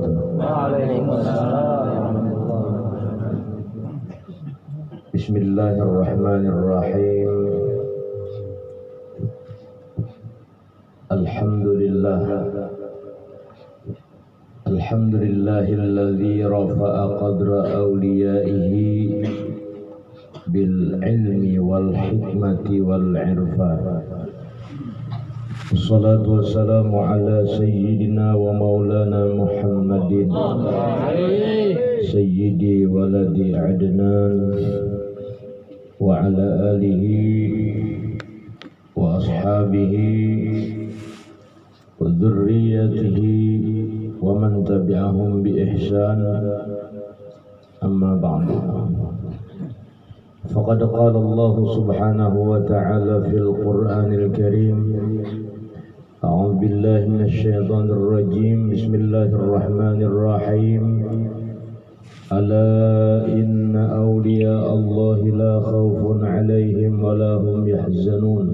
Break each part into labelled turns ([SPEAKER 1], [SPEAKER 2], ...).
[SPEAKER 1] Waalaikumsalam.
[SPEAKER 2] Bismillahirrahmanirrahim. Alhamdulillahilladzi rafa'a qadra awliyaihi bil ilmi wal hikmati wal irfan. Wassalatu wassalamu ala sayyidina wa maulana Muhammadin sayyidi waladi Adnan wa ala alihi wa ashabihi wa dhurriyyatihi wa man tabi'ahum bi ihsan, amma ba'du. Faqad qala Allah subhanahu wa ta'ala fil Qur'anil Karim. A'udzu billahi minasy syaithanir rajim. Bismillahirrahmanirrahim. Ala inna awliya Allahi la khawfun 'alaihim wa la hum yahzanun.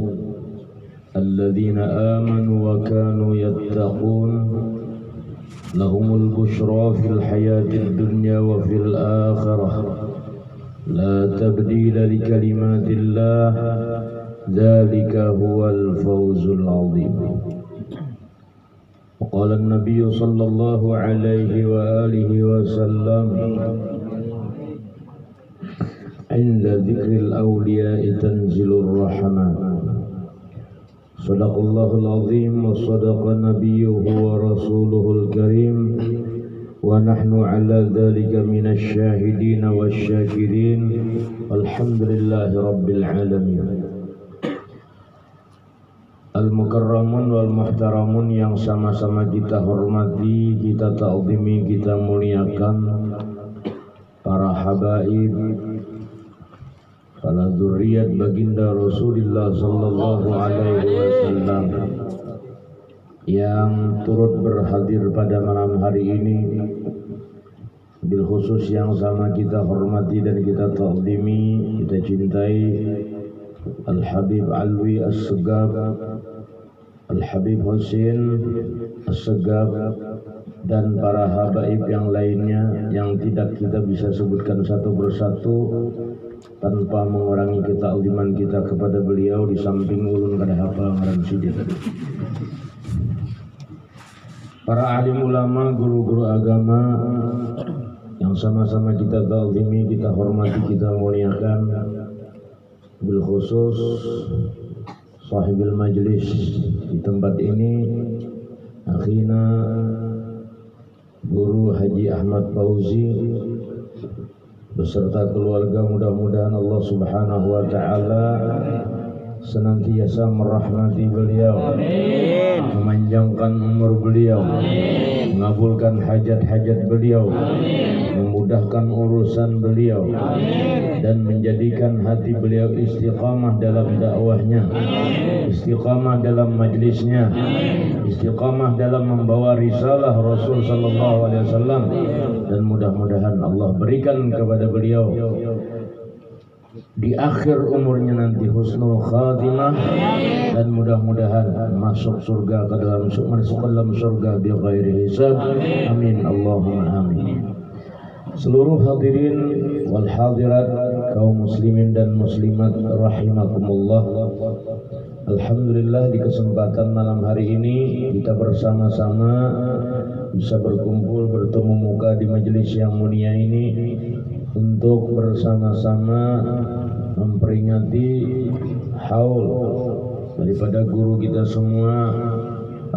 [SPEAKER 2] Alladzina amanu wa kanu yattaqun. Lahumul bushra fil hayatid dunya wa fil akhirah. La tabdila li kalimatillah. Dzalika huwal fawzul 'azim. Qala an-nabiy sallallahu alaihi wa alihi wasallam, "Inda dzikril awliya'i tanzilur rahmah." Shadaqallahul 'azim wa shadaqa nabiyyuhu wa rasuluhul karim. Wa nahnu ala dzalika minasy syahidin wasyakirin. Alhamdulillahi rabbil alamin. Al-mukarramun wal muhtaramun yang sama-sama kita hormati, kita ta'zimi, kita muliakan, para habaib, para dzurriyyat baginda Rasulullah sallallahu alaihi wasallam yang turut berhadir pada malam hari ini, bil khusus yang sama kita hormati dan kita ta'zimi, kita cintai, Al-Habib Alwi As-Segaf, Al-Habib Husin As-Segaf, dan para habaib yang lainnya yang tidak kita bisa sebutkan satu persatu tanpa mengurangi ketakziman kita kepada beliau di samping ulun kada hafal ngaran sidin. Para alim ulama, guru-guru agama yang sama-sama kita ta'zimi, kita hormati, kita muliakan, bil khusus sahibil majlis di tempat ini, akhina Guru Haji Ahmad Fauzi beserta keluarga. Mudah-mudahan Allah subhanahu wa ta'ala senantiasa merahmati beliau, amin, memanjangkan umur beliau, amin, mengabulkan hajat-hajat beliau, amin, memudahkan urusan beliau, amin, dan menjadikan hati beliau istiqamah dalam dakwahnya, amin, istiqamah dalam majlisnya, amin, istiqamah dalam membawa risalah Rasul sallallahu alaihi wasallam, dan mudah-mudahan Allah berikan kepada beliau di akhir umurnya nanti husnul khatimah, dan mudah-mudahan masuk surga ke dalam surga bi ghairi hisab, amin Allahumma amin. Seluruh hadirin wal hadirat, kaum muslimin dan muslimat rahimakumullah, alhamdulillah di kesempatan malam hari ini kita bersama-sama bisa berkumpul bertemu muka di majelis yang mulia ini untuk bersama-sama memperingati haul daripada guru kita semua,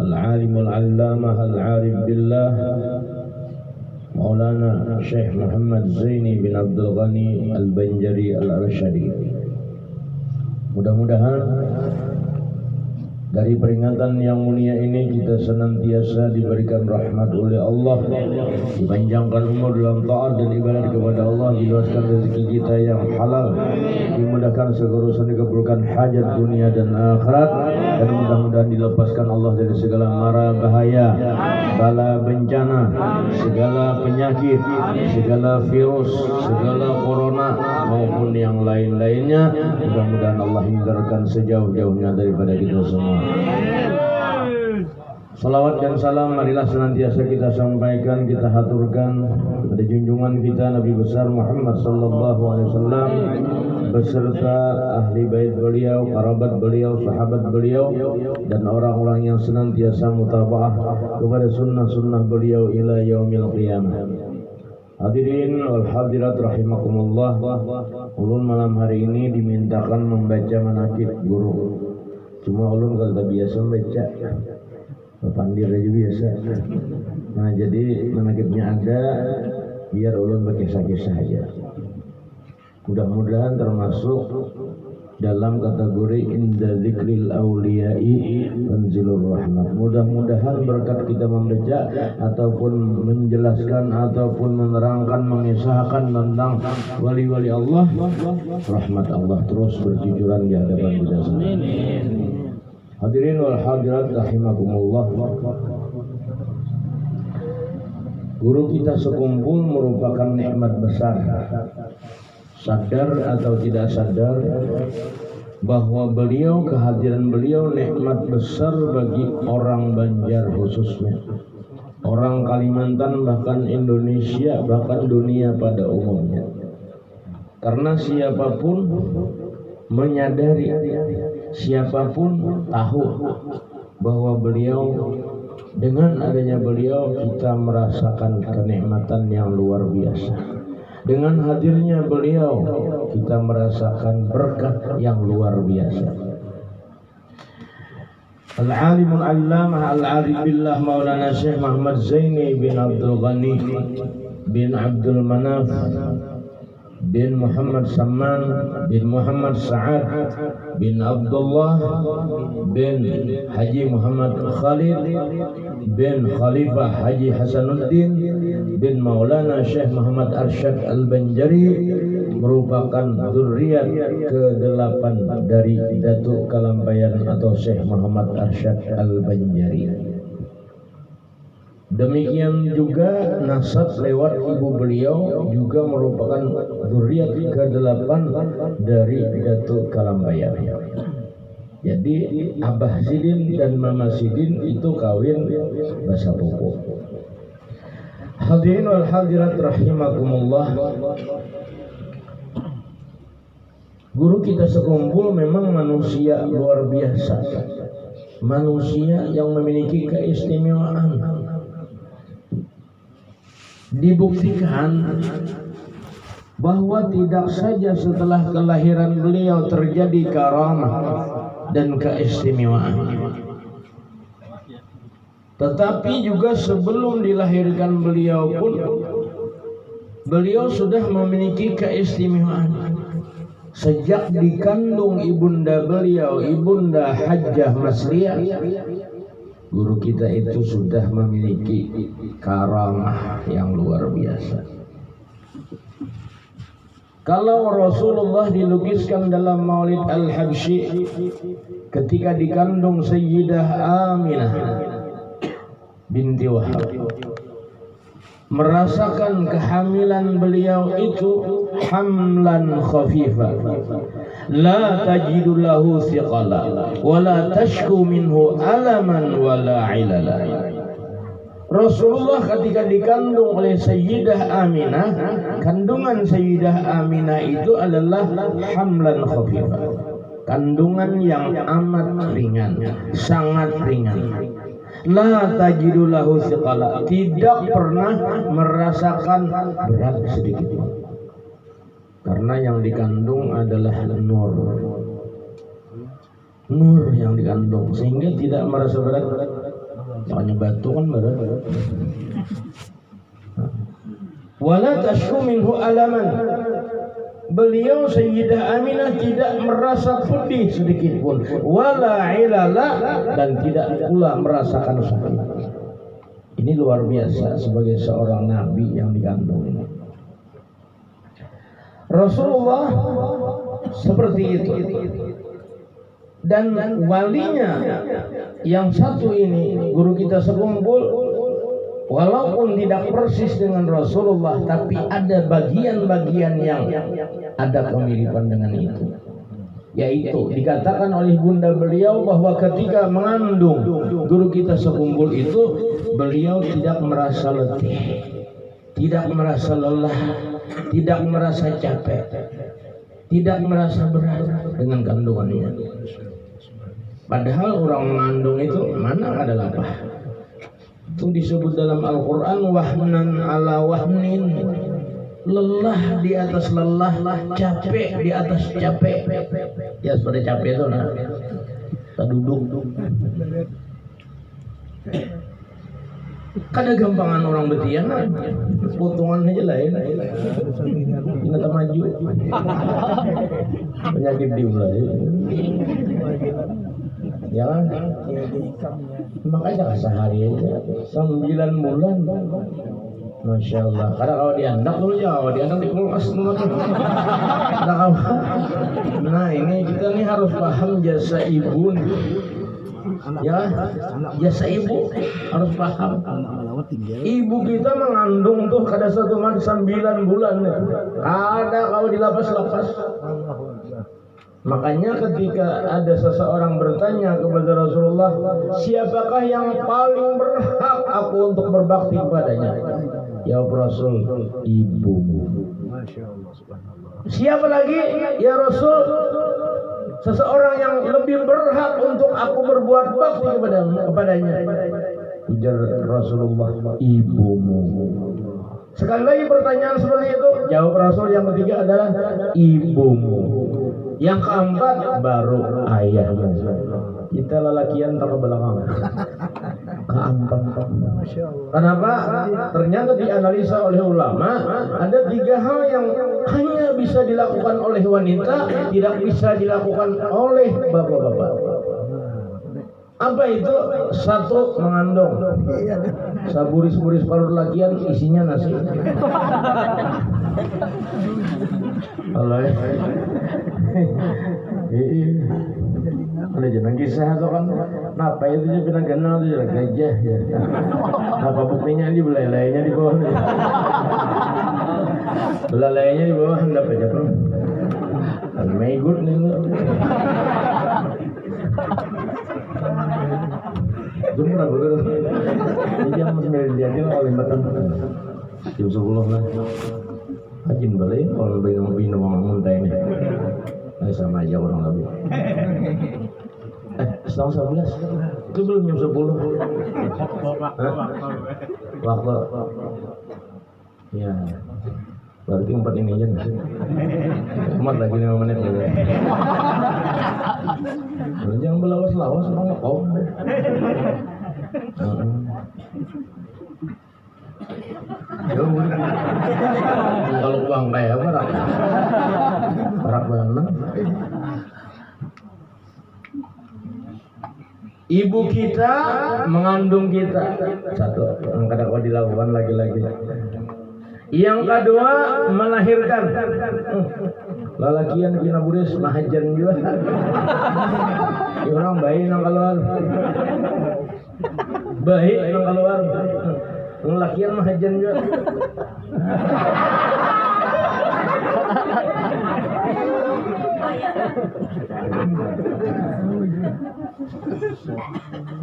[SPEAKER 2] al-alimul allamah al-arif billah Maulana Syekh Muhammad Zaini bin Abdul Ghani Al-Banjari Al-Arsyadi. Mudah-mudahan dari peringatan yang mulia ini kita senantiasa diberikan rahmat oleh Allah, dipanjangkan umur dalam taat dan ibadah kepada Allah, diluaskan rezeki kita yang halal, dimudahkan segala urusan, dikabulkan hajat dunia dan akhirat, dan mudah-mudahan dilepaskan Allah dari segala mara bahaya, bala bencana, segala penyakit, segala virus, segala corona maupun yang lain-lainnya. Mudah-mudahan Allah hindarkan sejauh-jauhnya daripada kita semua. Salawat dan salam marilah senantiasa kita sampaikan, kita haturkan pada junjungan kita Nabi besar Muhammad sallallahu alaihi wasallam beserta ahli bait beliau, kerabat beliau, sahabat beliau dan orang-orang yang senantiasa mutaba'ah kepada sunnah-sunnah beliau ila yaumil qiyamah. Hadirin wal hadirat rahimakumullah. Ulun malam hari ini dimintakan membaca manaqib guru. Cuma ulun kalau tak biasa membaca, pandir aja biasa. Nah jadi manaqibnya ada, biar ulun berkisah-kisah aja. Mudah-mudahan termasuk dalam kategori inda zikril awliya'i tanzilur rahmat. Mudah-mudahan berkat kita membaca ataupun menjelaskan ataupun menerangkan, mengisahkan tentang wali-wali Allah, rahmat Allah terus bercucuran di hadapan kita semua. Hadirin wal hadirat rahimakumullah. Guru kita sekumpul merupakan nikmat besar. Sadar atau tidak sadar bahwa beliau, kehadiran beliau nikmat besar bagi orang Banjar khususnya, orang Kalimantan, bahkan Indonesia, bahkan dunia pada umumnya. Karena siapapun menyadari, siapapun tahu bahwa beliau, dengan adanya beliau kita merasakan kenikmatan yang luar biasa. Dengan hadirnya beliau kita merasakan berkah yang luar biasa. Al-alimul allamah al-arif billah Maulana Syekh Muhammad Zaini bin Abdul Ghani bin Abdul Manaf bin Muhammad Saman bin Muhammad Sa'ad bin Abdullah bin Haji Muhammad Khalid bin Khalifah Haji Hasanuddin bin Maulana Syekh Muhammad Arsyad Al-Banjari, merupakan zuriat ke-8 dari Datuk Kalampayan atau Syekh Muhammad Arsyad Al-Banjari. Demikian juga nasab lewat ibu beliau juga merupakan zuriat ke-8 dari Datuk Kalampayan. Jadi Abah Sidin dan Mama Sidin itu kawin basa pupuk. Hadirin wal hadirat rahimakumullah. Guru kita sekumpul memang manusia luar biasa, manusia yang memiliki keistimewaan. Dibuktikan bahwa tidak saja setelah kelahiran beliau terjadi karamah dan keistimewaan, tetapi juga sebelum dilahirkan beliau pun beliau sudah memiliki keistimewaan. Sejak dikandung ibunda beliau, Ibunda Hajjah Masliyah, guru kita itu sudah memiliki karamah yang luar biasa. Kalau Rasulullah dilukiskan dalam Maulid Al-Habsyi ketika dikandung Sayyidah Aminah binti Wahab, merasakan kehamilan beliau itu hamlan khafifah, la tajidu lahu thiqala wa la tashku minhu alaman wa la ilala. Rasulullah ketika dikandung oleh Sayyidah Aminah, kandungan Sayyidah Aminah itu adalah hamlan khafifah, kandungan yang amat ringan, sangat ringan. La tajidu lahu thiqala, tidak pernah merasakan berat sedikit pun. Karena yang dikandung adalah nur. Nur yang dikandung sehingga tidak merasa berat. Soalnya batu kan berat. Wala tashku minhu alaman. Beliau Sayyidah Aminah tidak merasa pedih sedikit pun, wala ilala, dan tidak pula merasakan sakit. Ini luar biasa sebagai seorang nabi yang dikandung. Rasulullah seperti itu. Dan walinya yang satu ini, guru kita sekumpul, walaupun tidak persis dengan Rasulullah, tapi ada bagian-bagian yang ada kemiripan dengan itu. Yaitu dikatakan oleh bunda beliau bahwa ketika mengandung guru kita sekumpul itu, beliau tidak merasa letih, tidak merasa lelah, tidak merasa capek, tidak merasa berat dengan kandungannya. Padahal orang mengandung itu mana ada lapah. Itu disebut dalam Al-Quran wahnan ala wahnin, lelah di atas lelah, capek di atas capek. Ya seperti capek itu nah, kita duduk. Kada gampangan orang betian, potongan aja lain. Ini tak maju, penyakit dimulai. Ya kan? Makanya sehari aja 9 bulan. Masya Allah. Karena kalau dianak dulu ya, kalau dianak di kulkas dulu. Nah ini kita nih harus paham jasa ibu. Ya, jasa ibu harus paham. Ibu kita mengandung tuh kada satu mati 9 bulan. Ada kalau dilapas-lapas. Makanya ketika ada seseorang bertanya kepada Rasulullah, siapakah yang paling berhak aku untuk berbakti kepadanya? Ya Rasul, ibumu. Siapa lagi? Ya Rasul, seseorang yang lebih berhak untuk aku berbuat bakti kepadanya. Ujar Rasulullah, ibumu. Sekali lagi pertanyaan seperti itu, jawab Rasul yang ketiga adalah ibumu. Yang keempat baru ayahmu. Kita lelakian tak ke belakang. Keempat. Kenapa? Ternyata dianalisa oleh ulama ada 3 hal yang hanya bisa dilakukan oleh wanita, tidak bisa dilakukan oleh bapak-bapak. Apa itu? 1, mengandung. Saburis-buris parut lakian isinya nasi. Allah. Ada jenang kisah atau kan? Napa itu dia pinang kenal tu jalan gajah. Apa buktinya di belalainya di bawah? Belalainya di bawah hendak aja kan? Megut nih. Jumlah betul. Jam 9 jadi oleh matang. Jam 10 lah. Hajin balik kalau bina muntah ini. Sama aja orang lebih. Setengah 11 itu belum jam 10. Waktu. Ya. Berarti 4 ini aja. Umat lagi 5 menit gitu. Jangan berlawas-lawas sama kau. Kalau uang kayak apa rak banget. Ibu kita mengandung kita. 1, yang kadang kau dilakukan lagi-lagi. Yang kedua melahirkan. Lalakian kina buris mahajan juga. Orang bayi nang keluar. Bayi nang keluar. Lalakian mahajan juga.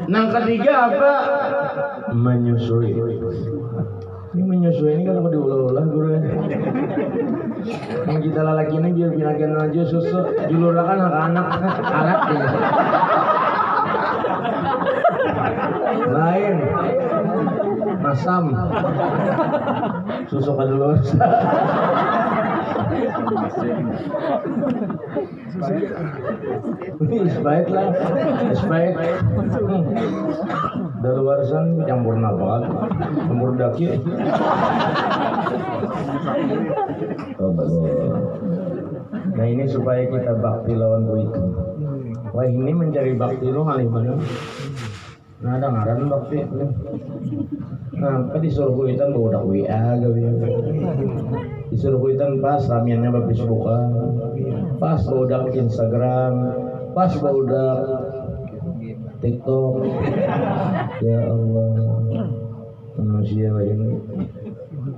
[SPEAKER 2] Yang ketiga apa? Menyusui. Ini menyusui ini kan apa diulah-ulah guru. Yang kita lalaki ini biar pinakan aja susu. Julurakan anak-anak alat ya. Lain. Masam. Susu kadulur. Sebaik lah, sebaik. Daluarsan campur napa? Campur daki. Nah ini supaya kita bakti lawan itu. Wah ini mencari bakti lo kali mana? Nah ada ngaran bakti. Nah kan disuruh kuitan bawa WA gawe. Disuruh kuitan pas ramiannya ba Facebookan, pas bawa Instagram, pas bawa TikTok. Ya Allah, manusia begini.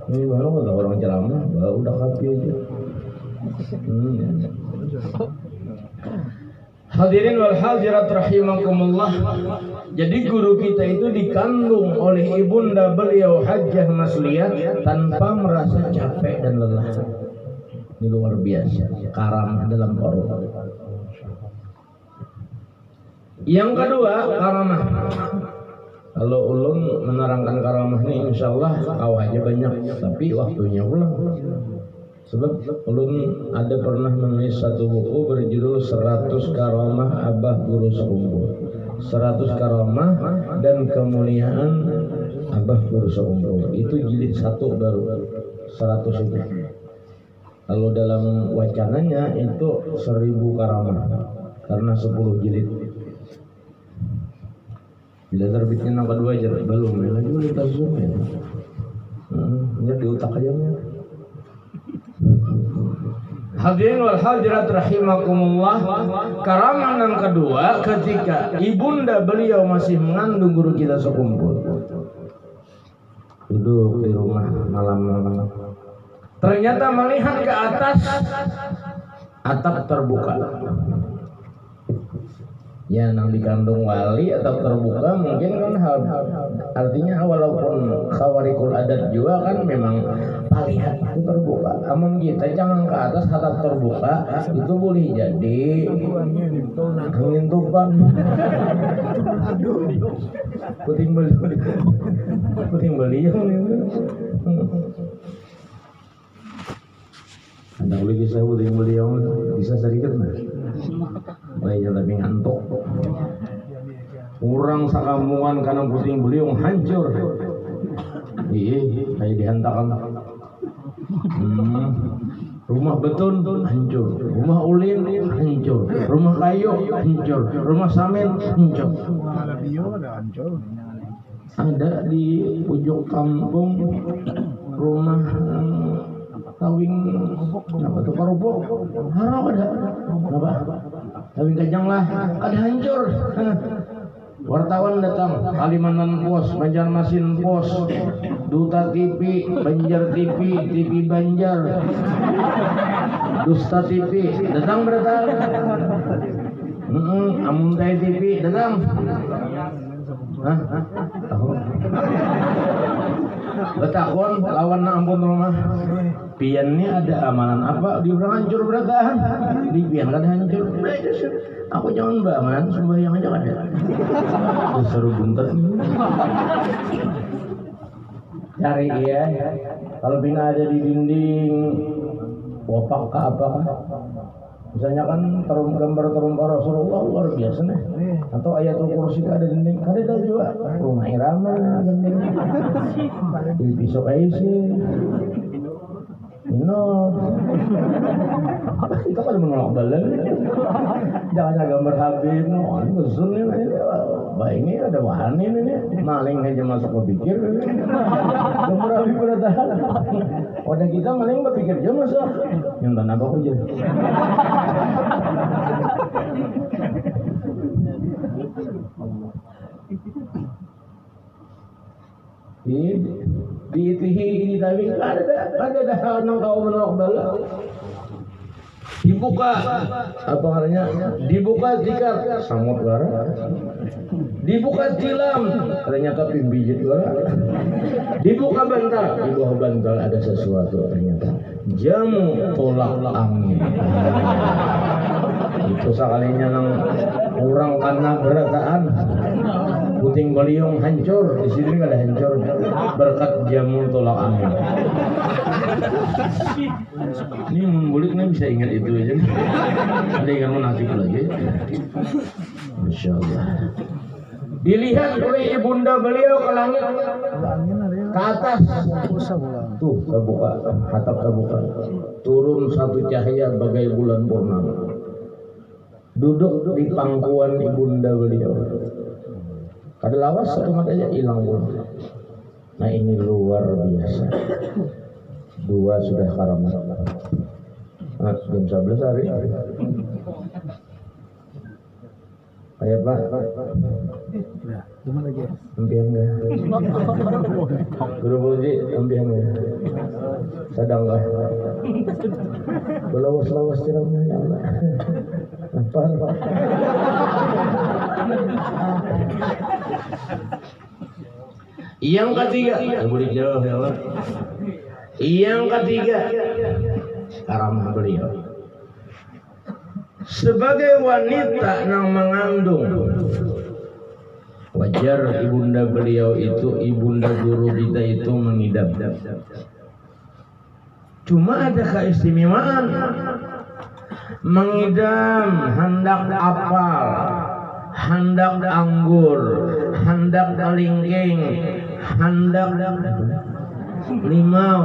[SPEAKER 2] Ini baru nggak orang ceramah, udah kapi aja. Hadirin wal hadirat rahimakumullah. Jadi guru kita itu dikandung oleh ibunda beliau Hajjah Masliyah tanpa merasa capek dan lelah. Ini luar biasa, karamah dalam Quran. Yang kedua, karamah. Kalau ulun menerangkan karamah ini insyaallah awalnya banyak, tapi waktunya pulang. Sebab ulun ada pernah menulis satu buku berjudul 100 karamah Abah Guru Sekumpul. 100 karamah dan kemuliaan Abah Guru Sekumpul. Itu jilid 1 baru 100 itu. Kalau dalam wacananya itu 1000 karamah karena 10 jilid. Bila terbitnya yang kedua aja belum ya lagi kita zoom ya. Ya di otak aja ya. Hadirin wal hadirat rahimakumullah. Karamah yang kedua ketika ibunda beliau masih mengandung guru kita Sekumpul. Duduk di rumah malam-malam. Ternyata melihat ke atas atap terbuka. Ya nang dikandung wali atau terbuka mungkin kan artinya walaupun khawarikul adat juga kan memang palihat itu terbuka. Amun kita jangan ke atas atap terbuka itu boleh jadi angin tumpang. Puting beliung itu. Anda boleh kisah puting beliung bisa sedikit nah. Baiknya tapi ngantuk. Kurang sakampungan karena puting beliung hancur. Iya, kayak dihantarkan. Rumah beton hancur, rumah ulin hancur, rumah kayu hancur, rumah samin hancur. Ada di ujung kampung rumah kawing apa tuh karupuk harap ada apa kawing kajang lah ada hancur. Wartawan datang Kalimantan Pos, Banjarmasin Pos, Duta TV, Banjar TV, TV Banjar, Dusta TV datang berdatang. Amuntai TV datang. Betakon lawan na ampun rumah. Pian ini ada amanan apa? Di orang hancur beratahan. Di pian kan hancur. Aku jangan bangan, sembahyang aja ada. Seru buntet. Cari ya. Kalau bina ada di dinding, wapak ke apa? Misalnya kan gambar terumpa Rasulullah luar biasa nih. Atau ayatul kursi ada di dinding. Ada tahu juga rumah irama dinding. Di pisau sih. No, itu kan menolak balen. Jangan gambar Habib, no, besul nih. Baik ini ada wahana ini, maling aja masuk berpikir. Gambar Habib beratahan. Wadah kita maling berpikir aja masuk. Yang tanah apa aja. Diitihi tapi ada hal nang kau menolak bala. Dibuka apa namanya? Dibuka tikar samut gara. Dibuka tilam ternyata pimbijit gara. Dibuka bantal, di bawah bantal ada sesuatu ternyata jamu tolak angin. Itu sekalinya nang orang karena berataan puting beliung hancur, di sini nggak ada hancur berkat jamu tolak angin. Ini mulut nih bisa ingat itu aja. Ada yang munafik lagi. Masya Allah. Dilihat oleh ibunda beliau ke langit, ke atas. Tuh terbuka, atap terbuka. Turun satu cahaya bagai bulan purnama. Duduk di pangkuan ibunda beliau. Ada lawas satu matanya hilang pun. Nah ini luar biasa. Dua sudah karamah. Nah, jam 11 hari. Ayo Pak.
[SPEAKER 1] Gimana lagi?
[SPEAKER 2] Empian enggak? Guru Boji, empian enggak? Sedang enggak? Belawas-lawas tirangnya ya Allah. Apa? Yang ketiga, boleh jauh ya Allah. Yang ketiga, karamah beliau sebagai wanita yang mengandung. Wajar ibunda beliau itu, ibunda guru kita itu mengidap. Cuma ada keistimewaan. Mengidam hendak apal, hendak anggur, hendak kalingking, hendak limau.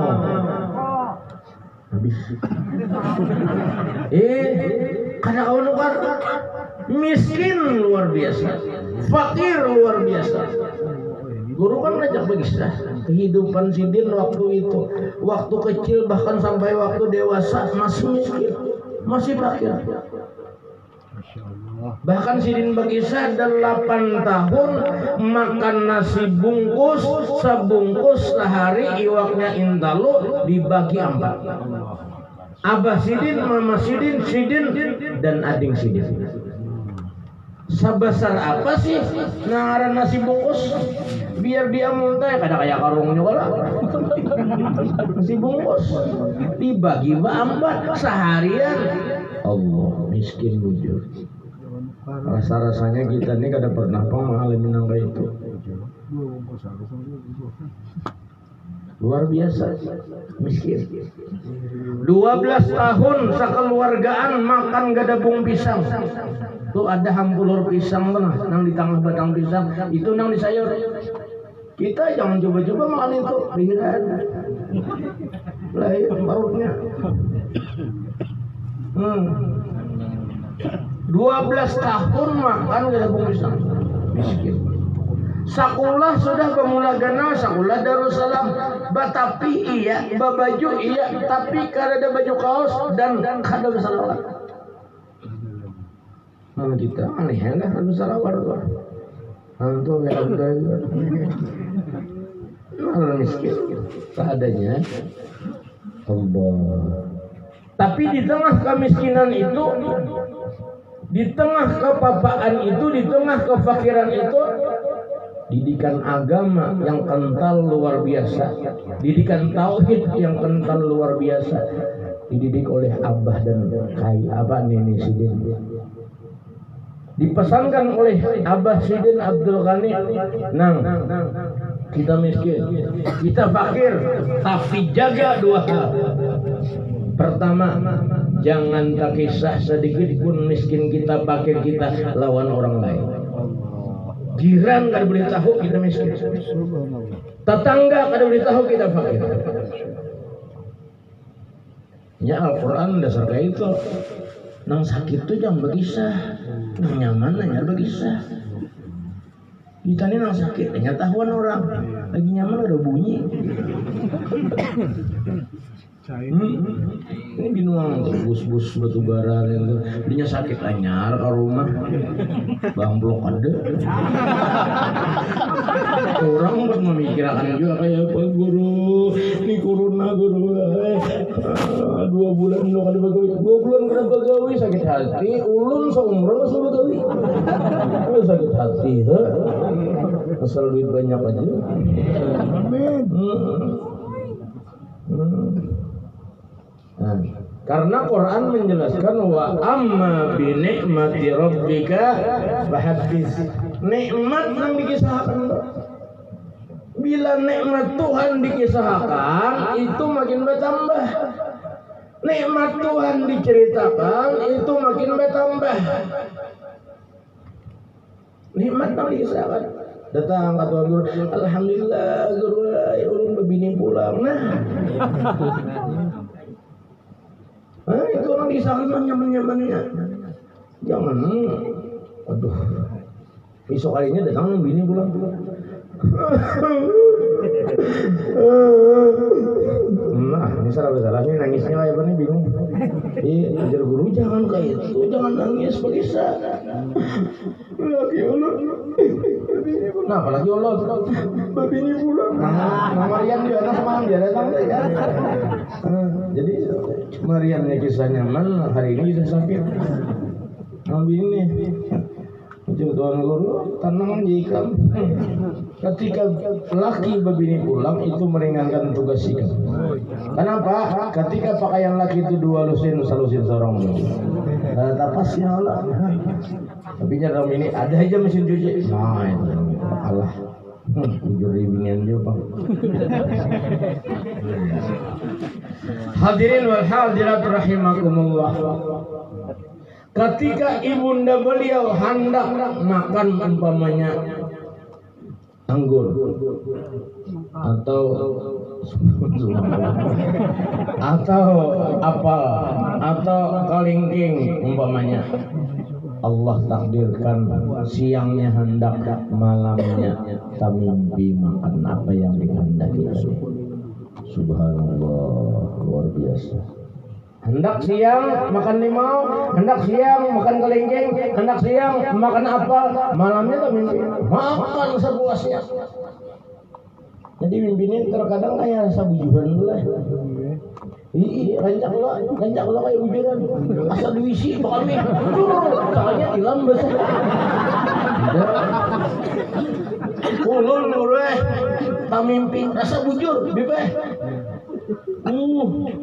[SPEAKER 2] Habis. Karena kau nukar miskin luar biasa, fakir luar biasa. Guru kan ngajak begisah kehidupan Sidin waktu itu, waktu kecil bahkan sampai waktu dewasa masih miskin, masih fakir. Bahkan Sidin Bagisah 8 tahun makan nasi bungkus, sebungkus sehari, iwaknya intalu dibagi 4. Abah Sidin, Mama Sidin, Sidin dan adik Sidin. Sebesar apa sih ngaran nasi bungkus? Biar dia muntah kada kayak karung juga lah. Nasi bungkus dibagi 4 seharian. Allah, miskin bujur. Rasa-rasanya kita ini kada pernah mengalami nangka itu. Luar biasa miskin. 12 tahun sekeluargaan makan gadabung pisang. Tuh ada hampulur pisang lah, nang di tengah batang pisang, itu nang di sayur. Kita jangan coba-coba makan itu, pikiran. Lahir parutnya. 12 tahun makan gadabung pisang. Miskin. Sakulah sudah pemulagana, sakulah Darussalam. Tapi iya, babaju iya, tapi kada ada baju kaos dan kada ada salawat. Mana kita aneh lah ada salawat. Antum ya udah. Orang miskin seadanya. Allah. Tapi di tengah kemiskinan itu, di tengah kepapaan itu, di tengah kefakiran itu, didikan agama yang kental luar biasa, didikan tauhid yang kental luar biasa, dididik oleh abah dan nenek Sidin. Dipesankan oleh Abah Sidin Abdul Ghani, nang kita miskin, kita fakir, tapi jaga 2 hal. Pertama, jangan tak kisah sedikit pun miskin kita, fakir kita lawan orang lain. Jiran kada boleh tahu kita miskin. Tetangga kada boleh tahu kita fakir. Ya Al-Quran dasar kayak itu. Nang sakit tuh jangan begisah, nang nyaman nanya begisah. Kita ini nang sakit, nanya tahuan orang. Lagi nyaman ada bunyi. Ini binuang tuh bus-bus batu bara itu. Dinya sakit anyar ke rumah. Bang blok ada. Orang buat memikirkan juga kayak apa guru. Ini corona guru. 2 bulan lo kada bagawi. 2 bulan kada bagawi sakit hati. Ulun seumur masuk bagawi. Sakit hati, asal duit banyak aja. Amin. Karena Quran menjelaskan wa amma bi ni'mati rabbika fahaddits. Nikmat yang dikisahkan. Bila nikmat Tuhan dikisahkan, itu makin bertambah. Nikmat Tuhan diceritakan, itu makin bertambah. Nikmat yang dikisahkan. Datang ke Tuhan guru, alhamdulillah guru, ulun bebini pulang. Itu orang disahkan nyaman-nyamannya. Jangan, aduh, besok kalinya datang bini pulang. Nah, ini salah ini nangisnya kayak apa nih bingung. Ajar guru jangan kayak itu, jangan nangis bisa. Lagi ulun. Nah, apalagi ulun. Bini pulang. Nah, Marian dia anak semalam dia datang ya. Jadi Mariannya kisah nyaman, hari ini bisa sakit. ini Tuan guru tanam jikam. Ketika laki babini pulang itu meringankan tugas sikap. Kenapa? Ketika pakaian laki itu 2 lusin salusin seorang tapasnya Allah. Tapi dalam ini ada aja mesin cuci. Nah itu Allah. Jujur ibingan dia bang. Hadirin wal hadirat rahimakumullah. Ketika ibunda beliau hendak makan umpamanya anggur atau apel atau kalingking umpamanya, Allah takdirkan siangnya hendak malamnya tak mimpi makan apa yang dikehendaki. Subhanallah, luar biasa. Hendak siang makan limau, hendak siang makan kelingking, hendak siang makan apel, malamnya tak mimpi makan sepuasnya. Jadi mimpinya terkadang kayak rasa bujuran dulu lah. Rancak lo kayak bujuran. Asal diisi bakal mie. Caranya hilang besar. Ulun ureh, tak mimpi rasa bujur, bibeh.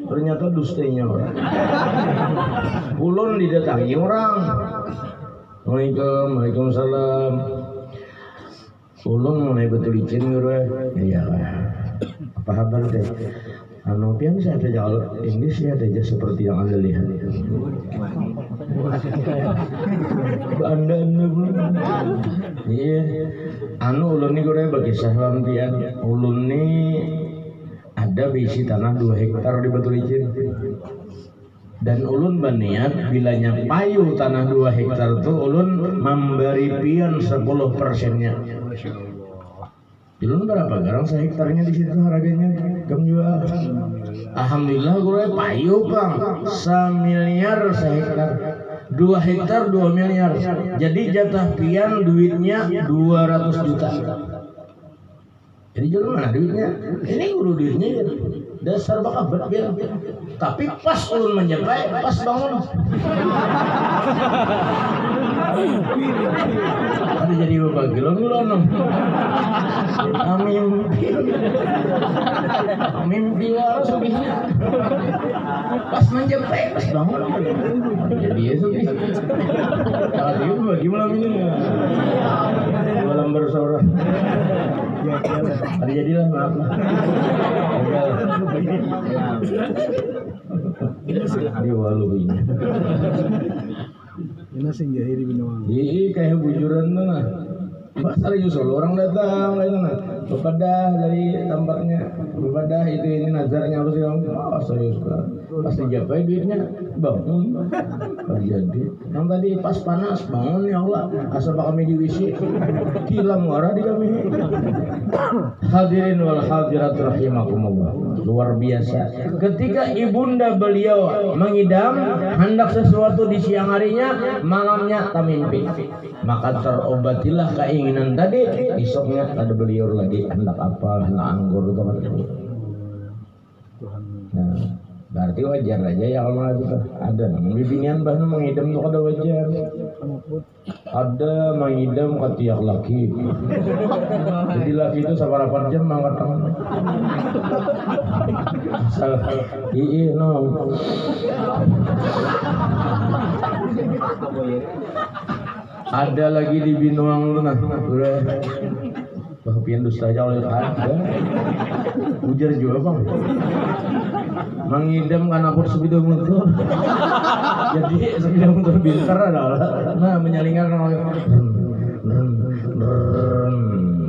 [SPEAKER 2] Ternyata dustanya orang. Ulun didatangi orang. Waalaikumsalam. Ulun mulai betul izin ureh. Iya. Apa kabar teh? Pian saya ada jauh Inggris ya ada seperti yang Anda lihat. Anda iya. Ulun ni gue bagi sahabat pian. Ulun ni ada bisi tanah 2 hektar di Batu Licin. Dan ulun berniat bilanya payu tanah 2 hektar itu ulun memberi pian 10%-nya. Ulun berapa garang sehektarnya di situ harganya kamu jual. Alhamdulillah gue payu bang 1 miliar sehektar. 2 hektar 2 miliar. Jadi jatah pian duitnya 200 juta. Jadi jual mana duitnya? Ini guru duitnya ya. Dasar bakal berbiar. Tapi pas ulun mencapai, pas bangun. Ada jadi bapak gilon-gilon. Mimpi harus lebihnya. Pas mencapai, pas bangun. Jadi ya lebih. Kalau dia bagi malam ini. Malam bersorak. Ada jadilah maaf lah. Di walu ini.
[SPEAKER 1] Ini sih jahiri binawan.
[SPEAKER 2] Iya kayak bujuran tuh nah. Masa Yusuf orang datang lagi nah. Bepadah dari tempatnya. Bepadah itu ini nazarnya apa sih kamu? Oh serius kan. Pasti japai duitnya bangun. Jadi yang tadi pas panas bangun ya Allah. Asal kami diwisi. Hilang warah di kami. Hadirin wal hadirat rahimakumullah. Luar biasa. Ketika ibunda beliau mengidam hendak sesuatu di siang harinya, malamnya tak mimpi. Maka terobatilah keinginan tadi. Besoknya ada beliau lagi hendak apa, hendak anggur atau apa. Nah, berarti wajar aja ya kalau itu ada. Bibinian bahkan mengidam tuh ada wajar. Ada mengidam ketiak laki. Jadi laki itu sabar 8 jam mangkat tangan. Asal no. Ada lagi di Binuang lu nah. Pian dusta aja oleh ada. Ujar juga bang. Mengidam kan apur sepeda motor. Jadi sepeda motor pintar adalah. Nah menyalingan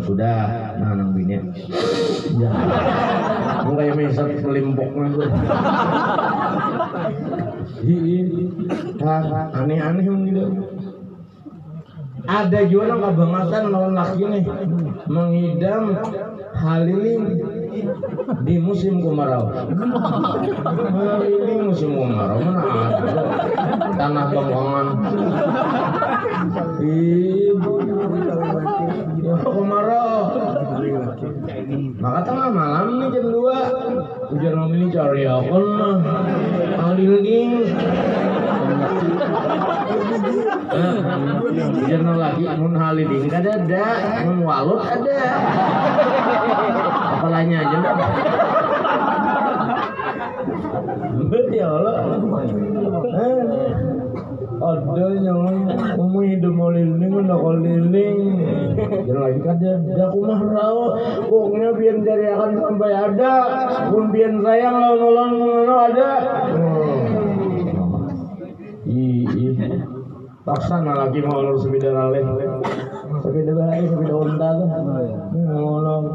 [SPEAKER 2] sudah. Nah nang bini. Ya. Mau kayak mesat pelimpoknya tuh. Aneh-aneh gitu. Ada juga kabangatan lawan laki nih mengidam haliling di musim kemarau. Haliling musim kemarau mana ada tanah bangkangan. Kemarau. Maka tengah malam nih jam 2 ujar ini cari akal mah alilging ujar lagi mun haliding kada ada mun walut ada apalanya aja dah ya Allah ada yang ngomong hidup mau liling udah kalau liling jangan lagi kada ada aku mah tahu pokoknya biar dari akan sampai ada pun biar sayang lawan ada paksana lagi mau lur sepeda rale sepeda bahaya sepeda onta tuh ngolong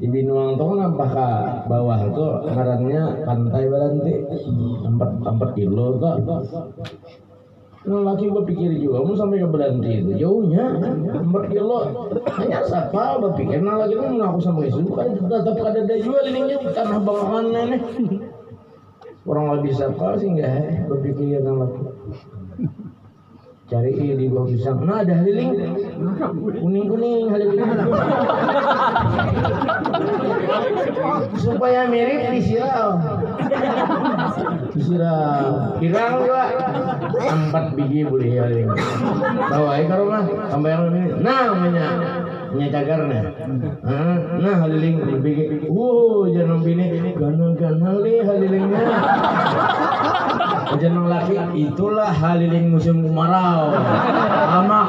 [SPEAKER 2] Ibi nuang tuh nampak ke bawah itu ngarannya pantai Baranti 4 kilo kok. Nah laki gue pikir juga mau sampai ke Baranti itu jauhnya 4 kilo hanya siapa berpikir nah lagi itu mau aku sampai situ kan tetap ada juga lilingnya tanah bangunan nih orang lebih siapa sih enggak berpikir nah lagi cari di bawah pisang. Nah ada haliling kuning haliling supaya mirip disiram kirang juga 4 biji boleh haliling bawa ke rumah sampai yang ini namanya cagarnya nah haliling biji jangan bini gana li halilingnya jangan laki itulah haliling musim kemarau amak.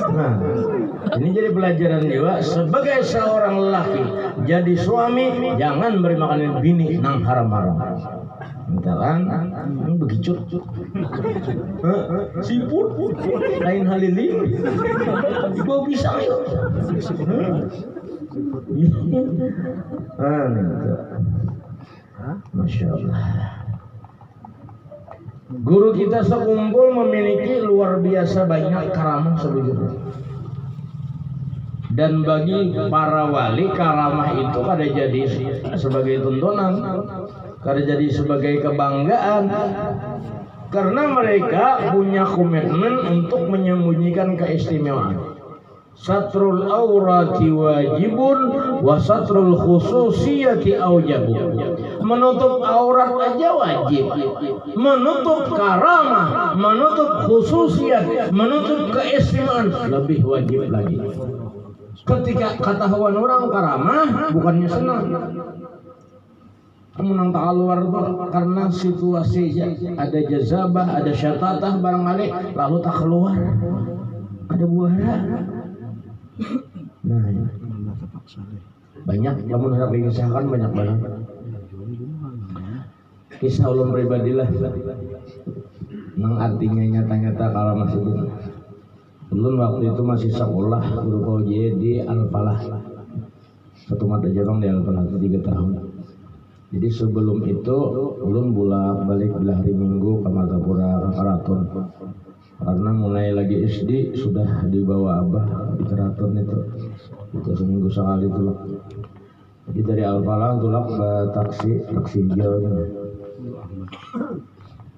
[SPEAKER 2] Nah ini jadi pelajaran juga sebagai seorang lelaki jadi suami jangan beri makan bini nang haram-haram misalkan ini begitu siput lain haliling ibu bisa yuk Masya Allah. Guru kita sekumpul memiliki luar biasa banyak karamah sebetulnya. Dan bagi para wali karamah itu kada jadi sebagai tuntunan, kada jadi sebagai kebanggaan. Karena mereka punya komitmen untuk menyembunyikan keistimewaan. Satrul aurati wajibun wa satrul khususiyati aujabun. Menutup aurat aja wajib, menutup karamah, menutup khususiyat, menutup keistimewaan lebih wajib lagi. Ketika ketahuan orang karamah bukannya senang, menang tak keluar tuh karena situasi ada jazabah, ada syatatah barangkali lalu tak keluar, ada buahnya. Nah, banyak namun hendak dikisahkan banyak banget. Kisah ulun pribadilah. Nang artinya nyata-nyata kalau masih itu. Ulun waktu itu masih sekolah guru kaujian di Al-Falah. Satu mata jarang di Al-Falah 3 tahun. Jadi sebelum itu ulun bolak-balik hari Minggu ke Martapura ke Karaton. Karena mulai lagi SD sudah dibawa abah di Keraton itu seminggu sekali tulak. Jadi dari Al-Falah tulak ke taksi hijau.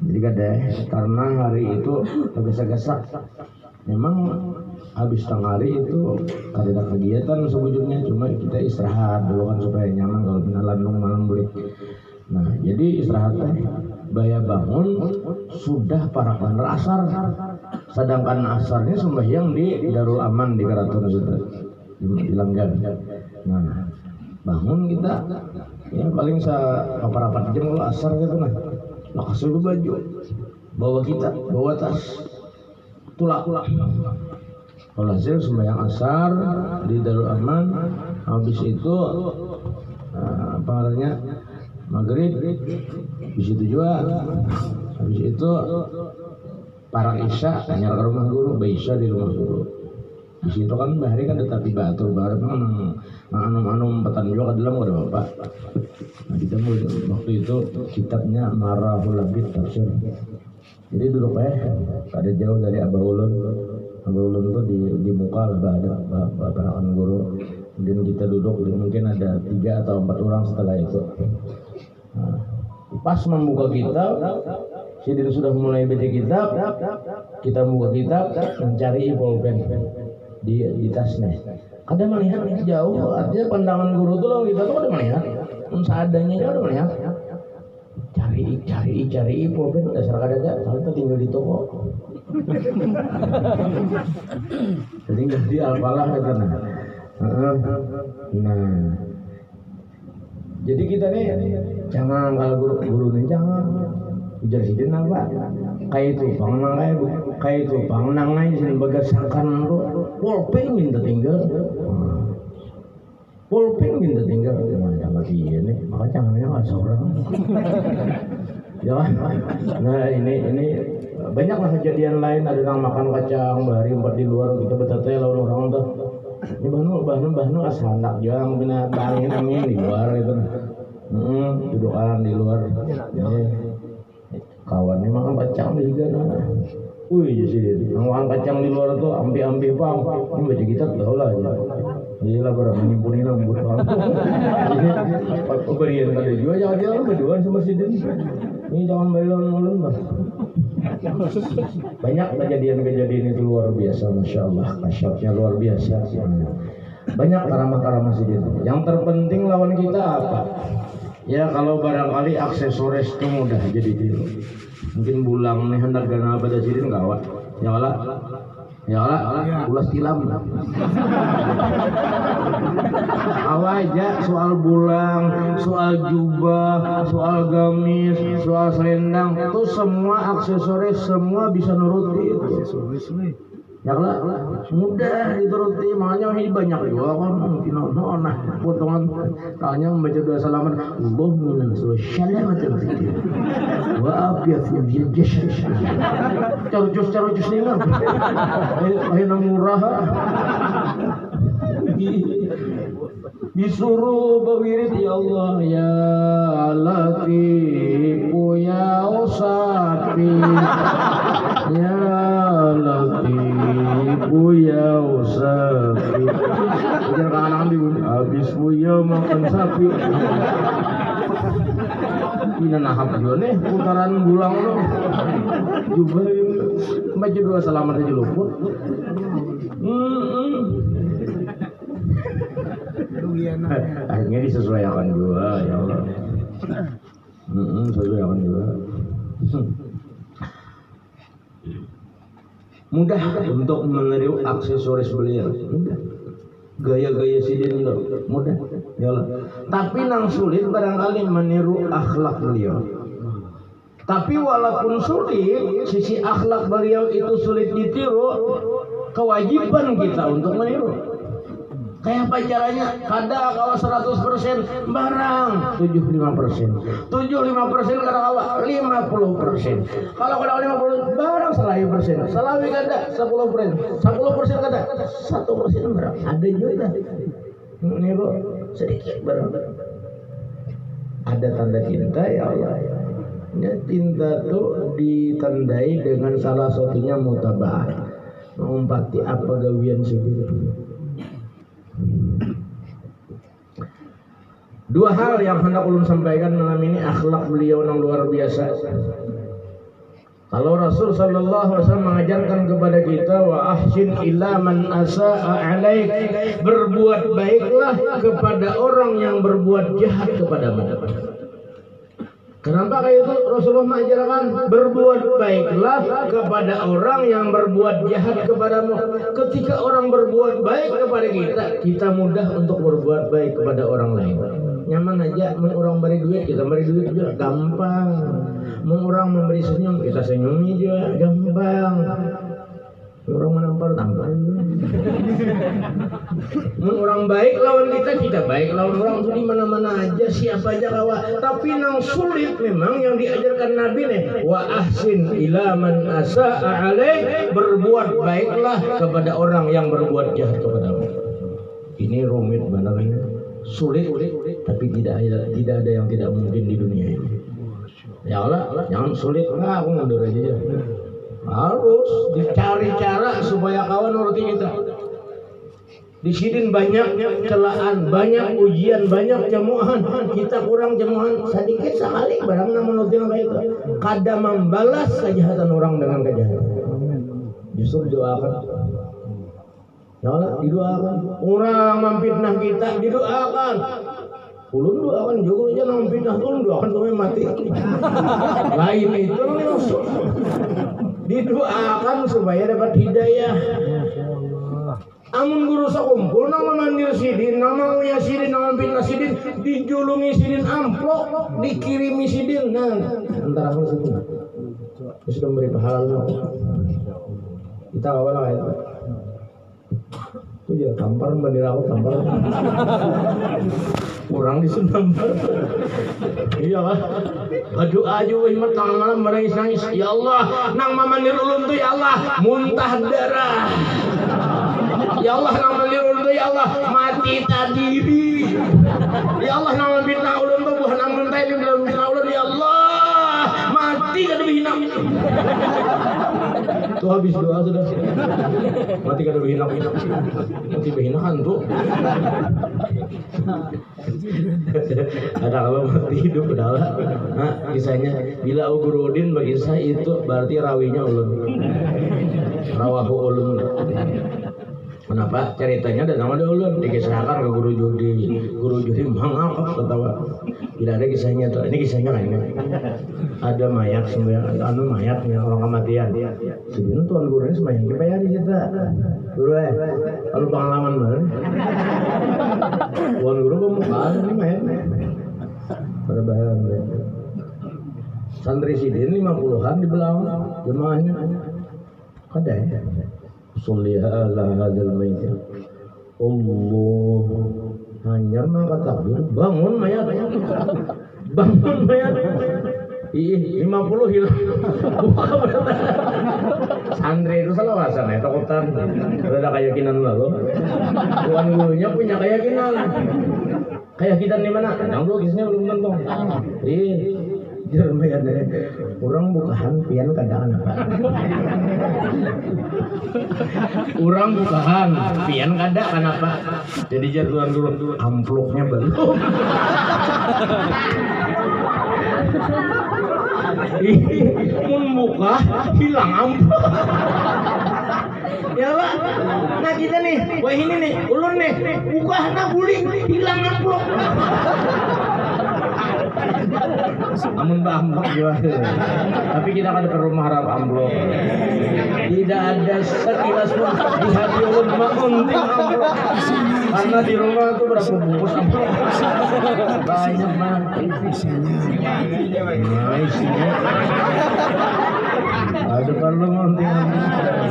[SPEAKER 2] Jadi kada karena hari itu tergesa-gesa. Memang habis tengah hari itu ada kegiatan sebujurnya cuma kita istirahat dulu kan supaya nyaman kalau pernah landung malam boleh. Nah jadi istirahatnya baya bangun sudah para kader asar, sedangkan asarnya sembahyang di Darul Aman di Keraton itu di Langgar. Nah bangun kita ya paling apa-apa jam kalau asar gitu nah lakas baju bawa tas tulak kalau hasil sembahyang asar di Darul Aman habis itu apa namanya maghrib di situ juga habis itu para isya nyar ke rumah guru isya di rumah guru di situ kan bahari kan tetapi batur bareng anum petan juga ke dalam ada bapak. Nah kita waktu itu kitabnya Marahul Labid tafsir. Jadi duduk ada jauh dari Abah Ulun tuh di muka lah ada para guru. Kemudian kita duduk mungkin ada 3 atau 4 orang setelah itu. Nah, pas membuka kitab, Sidin sudah mulai baca kitab, kita buka kitab mencari pulpen di tasnya. Ada melihat jauh, artinya pandangan guru tuh lawan kita tuh ada melihat, seadanya aja ada melihat. Cari, pulpen dasar kadaga, kita tinggal di toko. Tinggal di Al-Falah kata nah. Jadi kita nih jangan kalau guru nih jangan ujar si jenang Pak. Kayak itu pangnang aja bagasakan lu pulpen minta tinggal. Pulpen minta tinggal jangan lagi ini maka jangannya nggak seorang. Jangan. Nah ini banyaklah kejadian lain, ada yang makan kacang bahari empat di luar kita betatnya lawan orang tuh. Ini bahnu asal anak jangan kena angin di luar gitu. Dudukan di luar. Kawan ini makan kacang di sana. Wih jadi makan kacang di luar tuh ambi bang. Ini baca kitab tahu lah aja. Iyalah barang menyimpuni rambut bang. Pemberian kada juga jangan dia berduaan sama si Den. Ini jangan belon bang. Banyak kejadian itu luar biasa, masya Allah, kasyafnya luar biasa. Banyak karamah si Den. Yang terpenting lawan kita apa? Ya kalau barangkali aksesoris itu mudah jadi tiru. Mungkin bulang nih hendak gana pada si Den gawat. Ya lah, ulas tilam. Aja soal bulang, soal jubah, soal gamis, soal selendang itu semua aksesoris semua bisa nuruti itu. Ya lah, mudah dituruti, makanya ini banyak juga kan mungkin nah potongan tanya membaca doa salaman Allahumma inna salamatan fikir wa afiyatan fil jasad. Carujus nih kan. Ayo murah. Disuruh berwirid ya Allah ya Latifu ya Usafi ya Latifu ya Usafi. Jangan ambil habis buaya makan sapi. Ini nahap juga nih putaran bulang lo. Juga baca doa selamat aja luput. Akhirnya disesuaikan juga ya Allah. Sesuaikan juga. Mudah untuk meniru aksesoris beliau. Mudah. Gaya-gaya sidin lo mudah ya Allah. Tapi nang sulit barangkali meniru akhlak beliau. Tapi walaupun sulit, sisi akhlak beliau itu sulit ditiru, kewajiban kita untuk meniru. Kayak apa caranya? Kada kalau 100% barang 75%. 75% kada kawa 50%. Kalau kada 50% barang 100%. Salawi kada 10%. 10% kada 1% barang. Ada juga. Ini kok sedikit barang. Ada tanda cinta ya Allah. Ya, cinta itu ditandai dengan salah satunya mutabah. Mengumpati apa gawian sendiri. Dua hal yang hendak ulun sampaikan malam ini akhlak beliau yang luar biasa. Kalau Rasul sallallahu alaihi wasallam mengajarkan kepada kita wa ahsin ila man asaa alaik, berbuat baiklah kepada orang yang berbuat jahat kepadamu. Kenapa kayak itu Rasulullah mengajarkan berbuat baiklah kepada orang yang berbuat jahat kepadamu. Ketika orang berbuat baik kepada kita mudah untuk berbuat baik kepada orang lain. Nyaman aja, mau orang beri duit kita beri duit juga gampang. Mau orang memberi senyum kita senyumi juga gampang. Orang menampar tampar. Mun orang baik lawan kita baik lawan orang itu di mana-mana aja siapa aja kawan. Tapi yang sulit memang yang diajarkan Nabi nih wa ahsin ila man asaa alaik, berbuat baiklah kepada orang yang berbuat jahat kepadamu. Ini rumit benar ini. Sulit tapi tidak ada yang tidak mungkin di dunia ini. Ya Allah, jangan sulit lah, aku mundur aja. Harus dicari cara supaya kawan nuruti kita. Di sini banyak celaan, banyak ujian, banyak cemuhan. Kita kurang cemuhan sedikit sekali barang namun nuruti yang baik. Kada membalas kejahatan orang dengan kejahatan. Justru doakan. Ya Allah didoakan. Orang memfitnah kita didoakan. Ulun doakan juga aja memfitnah ulun doakan sampai mati. Lain itu didoakan supaya dapat hidayah. Amun guru sakumpul nama mandir sidin, nama uya sidin, nama fitnah sidin, dijulungi sidin amplop, dikirimi sidin. Nah, antara hal itu sudah memberi pahala. Kita awal lah itu. Itu ya tampar mandir aku tampar. Kurang disenambar. Iya lah. Berdoa juga himat tangan malam menangis-nangis. Ya Allah, nang mamandir ulun tuh ya Allah, muntah darah. Ya Allah, nang mandir ulun tuh ya Allah, mati tadiri. Ya Allah, nang fitnah ulun tuh bukan nang muntah ini belum fitnah ulun ya Allah, mati kada bihina. Tuh habis doa sudah. Mati kada bihina. Mati bihina hantu. Ada apa mati hidup adalah nah, kisahnya bila Ugurudin bagi saya itu berarti rawinya ulun rawahu ulun. Kenapa ceritanya ada nama ulun dikisahkan ke Guru Judi mangap ketawa tidak ada kisahnya tuh. Ini kisahnya kan ini ada mayat sembahyang anu mayatnya orang kematian sedih tuan guru ini sembahyang kita ya di kita guru kalau pengalaman mana tuan guru pembukaan ini mayat pada bahan santri sidin 50-an di belakang jemaahnya ada ya Salli ala hadzal mayit. Allah hanya maka takbir bangun mayat. Bangun mayat. Ih 50 hilang. Santri itu salah wasan ya takutan. Ada keyakinan lalu. Tuan gurunya punya keyakinan. Keyakinan di mana? Nang logisnya belum tentu. Orang bukahan pian kadang apa? Orang bukahan pian kadang kenapa? Jadi jatuhan dulu amplopnya belum. Mun buka hilang amplop. Ya lah, nah kita nih, wah ini nih, ulun nih, buka nah guling hilang amplop. Amun bambak juga. Tapi kita kan ke rumah harap amplop. Tidak ada sekilas pun di hati ulun mengunting amplop. Karena di rumah itu berapa bungkus amplop? Banyak banget. Nah, isinya. Ada perlu mengunting amplop.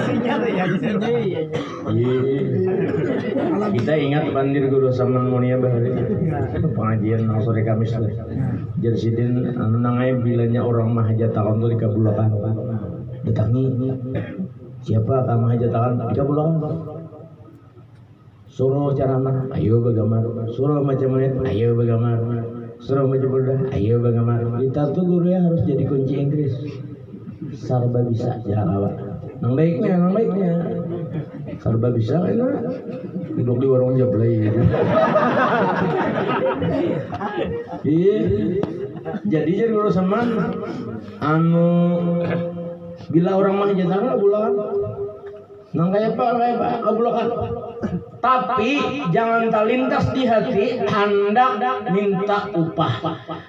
[SPEAKER 2] Kita ingat bandir guru Saman Munia bahari pengajian sore Kamis tuh. Jadi sidin nangai bilanya orang mahajatakan tuh dikabulkan. Datangi siapa kamu mahajatakan dikabulkan. Suruh carana, ayo bagamar. Suruh macam menit, ayo bagamar. Suruh macam berdah, ayo bagamar. Kita tuh guru ya harus jadi kunci Inggris. Sarba bisa jalan. Nang baiknya. Sarba bisa enak. Duduk di warung jablay gitu. Iya. Jadi guru Saman anu bila orang mah jatah bulan nang kayak apa kabulakan. Tapi jangan terlintas di hati hendak minta upah,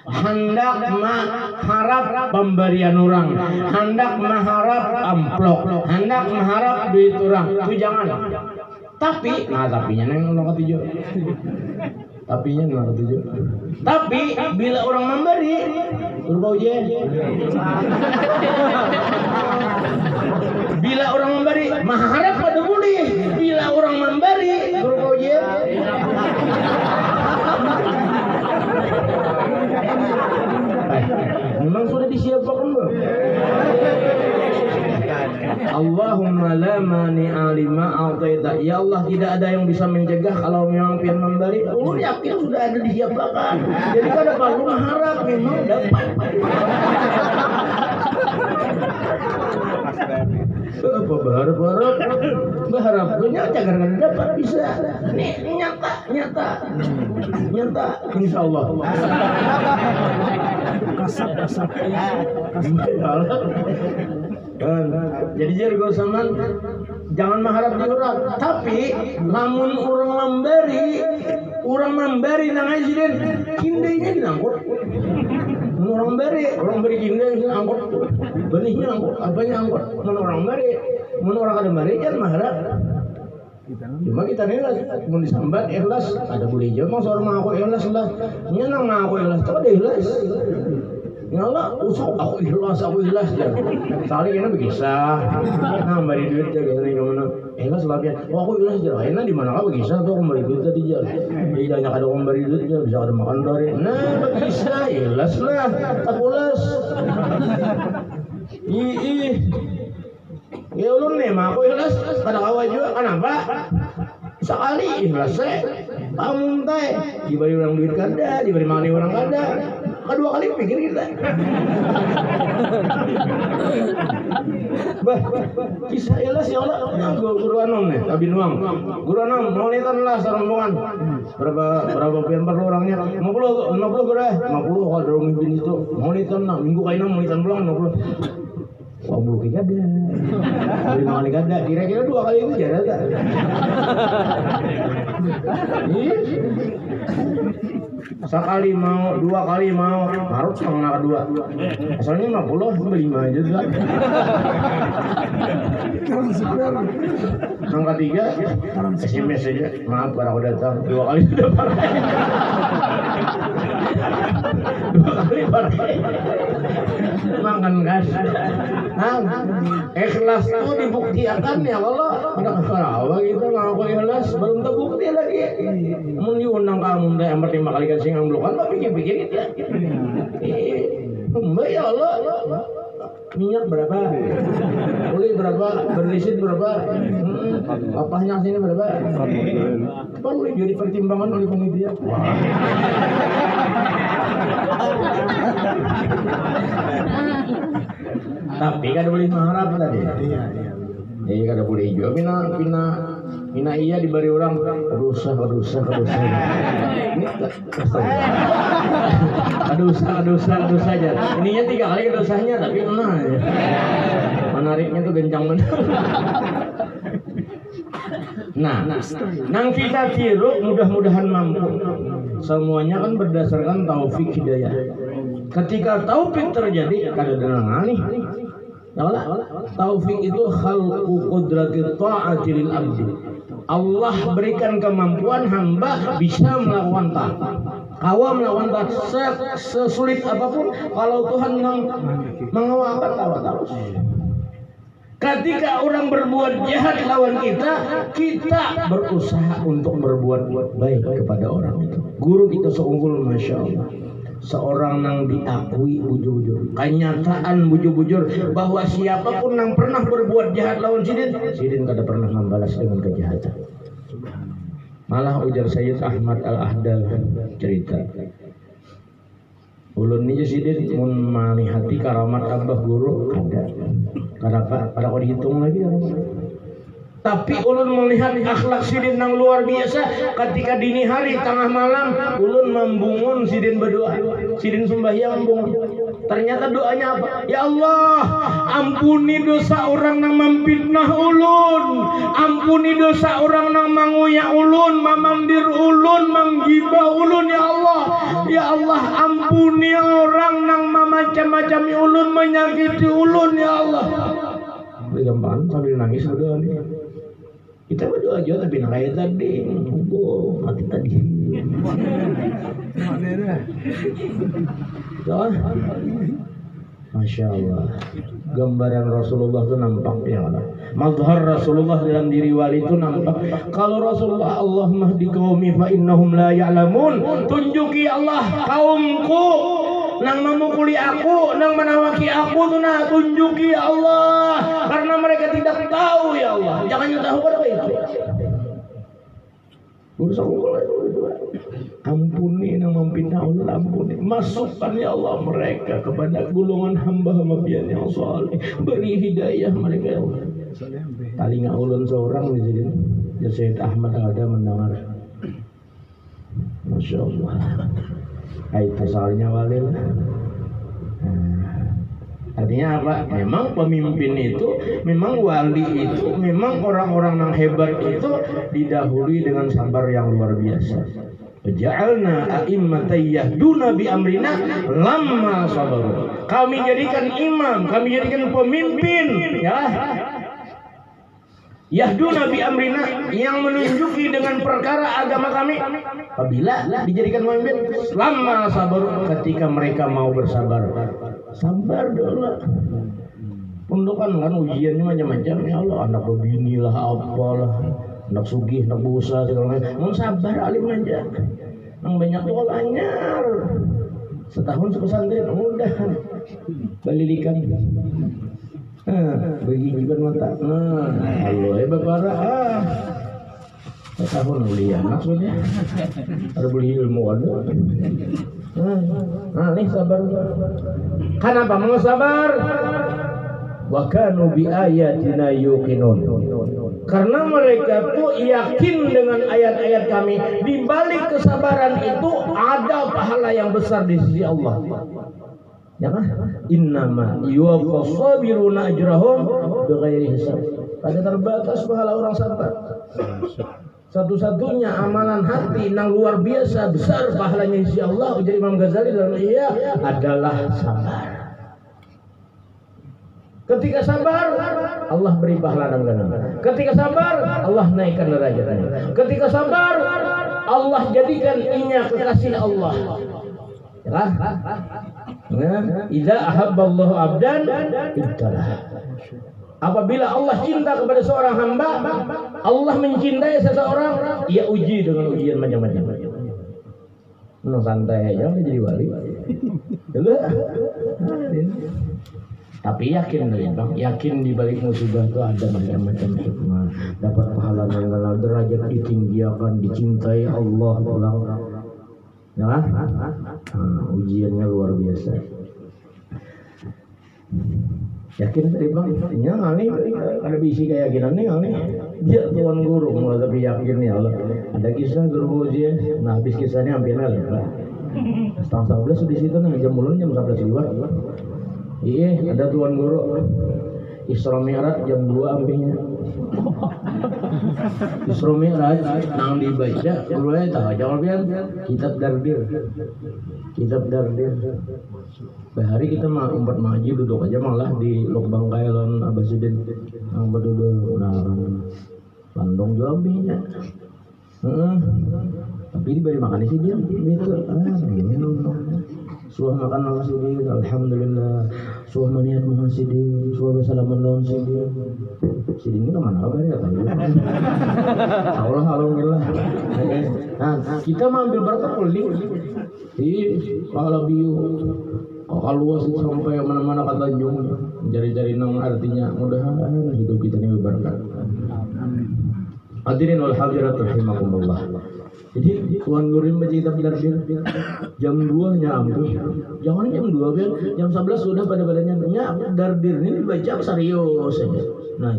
[SPEAKER 2] hendak mengharap pemberian orang, hendak mengharap amplop, hendak mengharap duit orang. Itu jangan. Tapi, tapinya neng orang ketujuh. Tapinya neng ketujuh. Tapi bila orang memberi, berbau jen. Bila orang memberi, mengharap pada boleh. Bila orang memberi, berbau jen. Memang sudah disiapkan belum? Allahumma la mani'a lima a'taita. Ya Allah, tidak ada yang bisa mencegah kalau memang pian memberi. Oh, yakin sudah ada disiapkan. Jadi kada perlu mengharap, memang dapat. Apa berharap punya jangan kan dapat bisa. Nih nyata. Insya Allah. Kasap. Jadi jadi guru Saman jangan mengharap diurang. Tapi lamun orang memberi nang ajidan kindainya diangkut. Orang beri kindai angkut, benihnya angkut, apanya angkut. Orang beri kada beri jangan mengharap. Cuma kita nih mau disambat ikhlas, ada boleh aja mas orang mau aku ikhlas lah, nyenang mau aku ikhlas, tak ada ikhlas. Ya Allah, usuk aku ikhlas ya. Sekali ini berkisah, nah beri duit aja gitu nih kemana? Ikhlas lah ya. Oh aku ikhlas aja. Enak di mana aku berkisah tuh aku beri duit tadi aja. Jadi banyak ada orang beri duit aja, bisa ada makan dari. Nah berkisah, ikhlas lah, tak pulas. Ya ulun nih, mah aku ikhlas. Kada kawan juga, kenapa? Sekali ikhlas kamu teh diberi orang duit kada, diberi makan orang kada. Kedua kali pikir kita. Bah, kisah ikhlas ya Allah. Guru anom nih, Abi Nuang. Guru anom, monitor lah serombongan. Berapa pian perlu orangnya? 50 guru 50 kalau dorong mimpin itu. Monitor nah, minggu kainam monitor pulang 50. Wah, belum ada. Beli makan ada. Kira-kira 2 kali itu jadi ada. Sekali mau, 2 kali mau, harus setengah kedua. Asalnya 50, 5 aja kan. Yang ketiga, SMS aja. Maaf para udah datang 2 kali sudah pakai. 2 kali pakai. Makan gas. Nah, ikhlas itu dibuktikan ya Allah. Ada apa kita ngaku ikhlas belum terbukti lagi. Mun diundang kamu teh yang 5 kali kan sing ngamblokan tapi pikir-pikir itu ya. Mbak ya Allah. Minyak berapa? Oli berapa? Berlisit berapa? Apanya sini berapa? Perlu jadi pertimbangan oleh panitia. Tapi kada boleh mengharap tadi. Iya kada boleh juga. Mina iya diberi orang dosa. Ini dosa aja. Ininya 3 kali dosanya tapi mana ya. Menariknya tuh gencang bener. Nah, nang kita tiru mudah-mudahan mampu. Semuanya kan berdasarkan taufik hidayah. Ketika taufik terjadi kada denganani. Taufik itu khalqu qudratit ta'ati lil abdi. Allah berikan kemampuan hamba bisa melakukan taat. Kawa melakukan taat sesulit apapun kalau Tuhan mengawakan taat terus. Ketika orang berbuat jahat lawan kita berusaha untuk berbuat baik kepada orang itu. Guru kita seunggul Masya Allah. Seorang yang diakui bujur-bujur, kenyataan bujur-bujur bahwa siapapun yang pernah berbuat jahat lawan Sidin kada pernah membalas dengan kejahatan. Malah ujar Sayyid Ahmad Al-Ahdal cerita, ulun ini Sidin mun manihati karamat abah guru kada pada kau dihitung lagi karamat. Tapi ulun melihat akhlak Sidin yang luar biasa. Ketika dini hari tengah malam ulun membungun Sidin berdoa. Sidin sembahyang membungun. Ternyata doanya apa? Ya Allah, ampuni dosa orang yang memfitnah ulun. Ampuni dosa orang yang menguyak ulun, memandir ulun, menggibah ulun ya Allah. Ya Allah, ampuni orang yang memacam-macam ulun, menyakiti ulun ya Allah. Gampang sambil nangis berdoa nih. Kita berdoa aja tapi nangis tadi, mati tadi. Masya Allah, gambaran Rasulullah itu nampak ya Allah. Mazhar Rasulullah dalam diri wali itu nampak. Kalau Rasulullah Allahumma hdi qaumi fa innahum la ya'lamun, tunjuki Allah kaumku nang memukuli aku, nang menawaki aku tuh nah tunjuki ya Allah, karena mereka tidak tahu ya Allah. Jangan tahu pada itu. Ampuni nang memfitnah Allah, ampuni. Masukkan ya Allah mereka kepada golongan hamba-hamba Bian yang saleh. Beri hidayah mereka ya Allah. Paling ulun seorang di sini, ya Sayyid Ahmad ada mendengar. Masya Allah. Hai asalnya walil. Artinya apa? Memang pemimpin itu, memang wali itu, memang orang-orang yang hebat itu didahului dengan sabar yang luar biasa. Ja'alna a'immatan yahduna bi amrina lamma sabaru. Kami jadikan imam, kami jadikan pemimpin, ya. Yahduna bi amrina, yang menunjuki dengan perkara agama kami apabila dijadikan pemimpin lama sabar, ketika mereka mau bersabar. Sabar dulu. Pundukan kan ujiannya macam-macam, ya Allah, anak begini lah, apalah, anak sugih, anak busa, segala macam. Mau sabar alim aja. Yang banyak tuh anyar. Setahun sepesantren udah balilikan. Begini juga mata. Halo bapak setahun kuliah maksudnya. Ada beli ilmu ada. Nih sabar. Kenapa mau sabar? Wa kanu bi ayatina yuqinun. Karena mereka tuh yakin dengan ayat-ayat kami. Di balik kesabaran itu ada pahala yang besar di sisi Allah. Ya kan? Innama yuwaffas sabiruna ajrahum bighairi hisab. Ada terbatas pahala orang sabar. Satu-satunya amalan hati yang luar biasa besar pahalanya insya Allah, ujar Imam Ghazali dalam Ihya, adalah sabar. Ketika sabar, Allah beri pahala dan ganang. Ketika sabar, Allah naikkan derajatnya. Ketika sabar, Allah jadikan inya kekasih Allah. Ya. Idza ahabballahu abdan ibtalah. Apabila Allah cinta kepada seorang hamba, Allah mencintai seseorang, ia uji dengan ujian macam-macam. Santai aja jadi wali. Tapi yakin Bang, yakin di balik musibah itu ada macam-macam hikmah. Dapat pahala yang derajat ditinggikan, dicintai Allah ulang. Ya, ujiannya luar biasa. Yakin tadi Bang, ya nih ada bisi keyakinan nih. Dia tuan guru, mulai tapi yakin ya Allah. Ada kisah guru ujian, nah habis kisahnya hampir lah. Setengah 11 di situ nih, jam mulai jam 11 lewat. Iya, ada tuan guru Isra Mi'raj jam 2 ampingnya. Isra Mi'raj nang dibaca mulai tahu jawabnya kitab Dardir. Bahari kita mah umpat maji duduk aja malah di lubang kailan Abasidin yang berduduk landong jawabnya. Tapi diberi makan sih dia gitu. Ini nonton. Suah makan Allah sidin, alhamdulillah. Suah maniat muhasidin, suah bersalaman lawan sidin. Sidin ini kemana kabar ya tahu? Allah alhamdulillah. Nah, kita mengambil berkat kulit. Kalau biu, kalau luas sampai mana-mana kata Tanjung, jari-jari nang artinya mudah-mudahan hidup kita ini berberkat. Hadirin wal hadirat rahimakumullah. Jadi tuan guru baca kitab Dardir jam 2 nyampe. Jangan jam 2 kan, jam 11 sudah pada badannya. Dardir ini dibaca serius saja. Nah,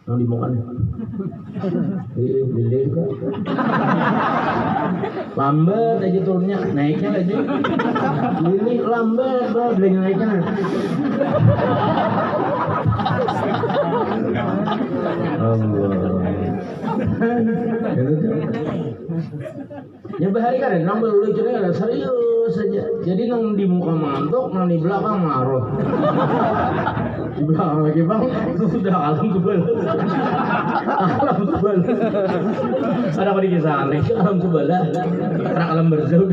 [SPEAKER 2] yang dimakan. Dilihat kan. Lambat aja turunnya, naiknya aja. Ini lambat, beli naiknya. Allah. Ya bahari kan nang lucu ada serius saja. Jadi nang di muka mantok, nang di belakang marah. Di belakang lagi Bang, sudah alam tebal. Alam tebal. Ada apa di kisah aneh? Alam tebal. Karena alam berzau.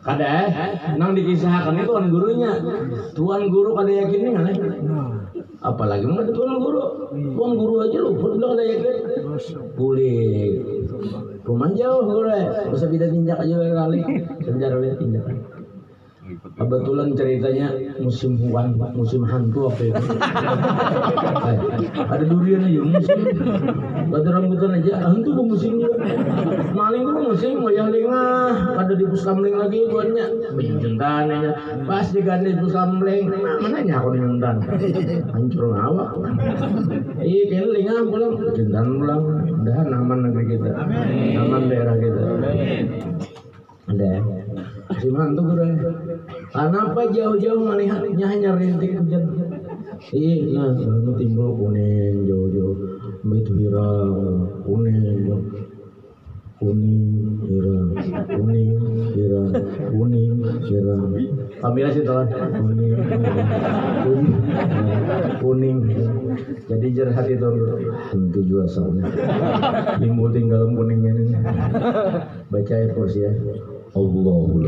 [SPEAKER 2] Kada nang dikisahkan itu tuan gurunya. Tuan guru kada yakin nih aneh. Apalagi mau ada tuan guru aja lu bilang ada yakin boleh rumah jauh boleh bisa beda tinjak aja kali sejarah lihat tinjakan. Kebetulan ceritanya musim hantu apa itu? Ada durian aja musim, ada rambutan aja hantu ke musimnya. Maling ke musim, wayang lengah, ada di puskamling lagi buatnya, benjentan aja. Pas diganti puskamling, mananya aku benjentan, hancur ngawak. Iya kayaknya lengah pulang, benjentan pulang, udah aman negeri kita, aman daerah kita. Ada. Si mantu gue Kenapa jauh-jauh melihatnya hanya rintik hujan? Nah, timbul kuning jauh-jauh, itu hirang, kuning, hirang, hirang. Kamera sih tuh, kuning. Jadi jerah hati tuh, tentu juga sama. Timbul tinggal kuningnya nih. Baca ya kursi ya. Allahul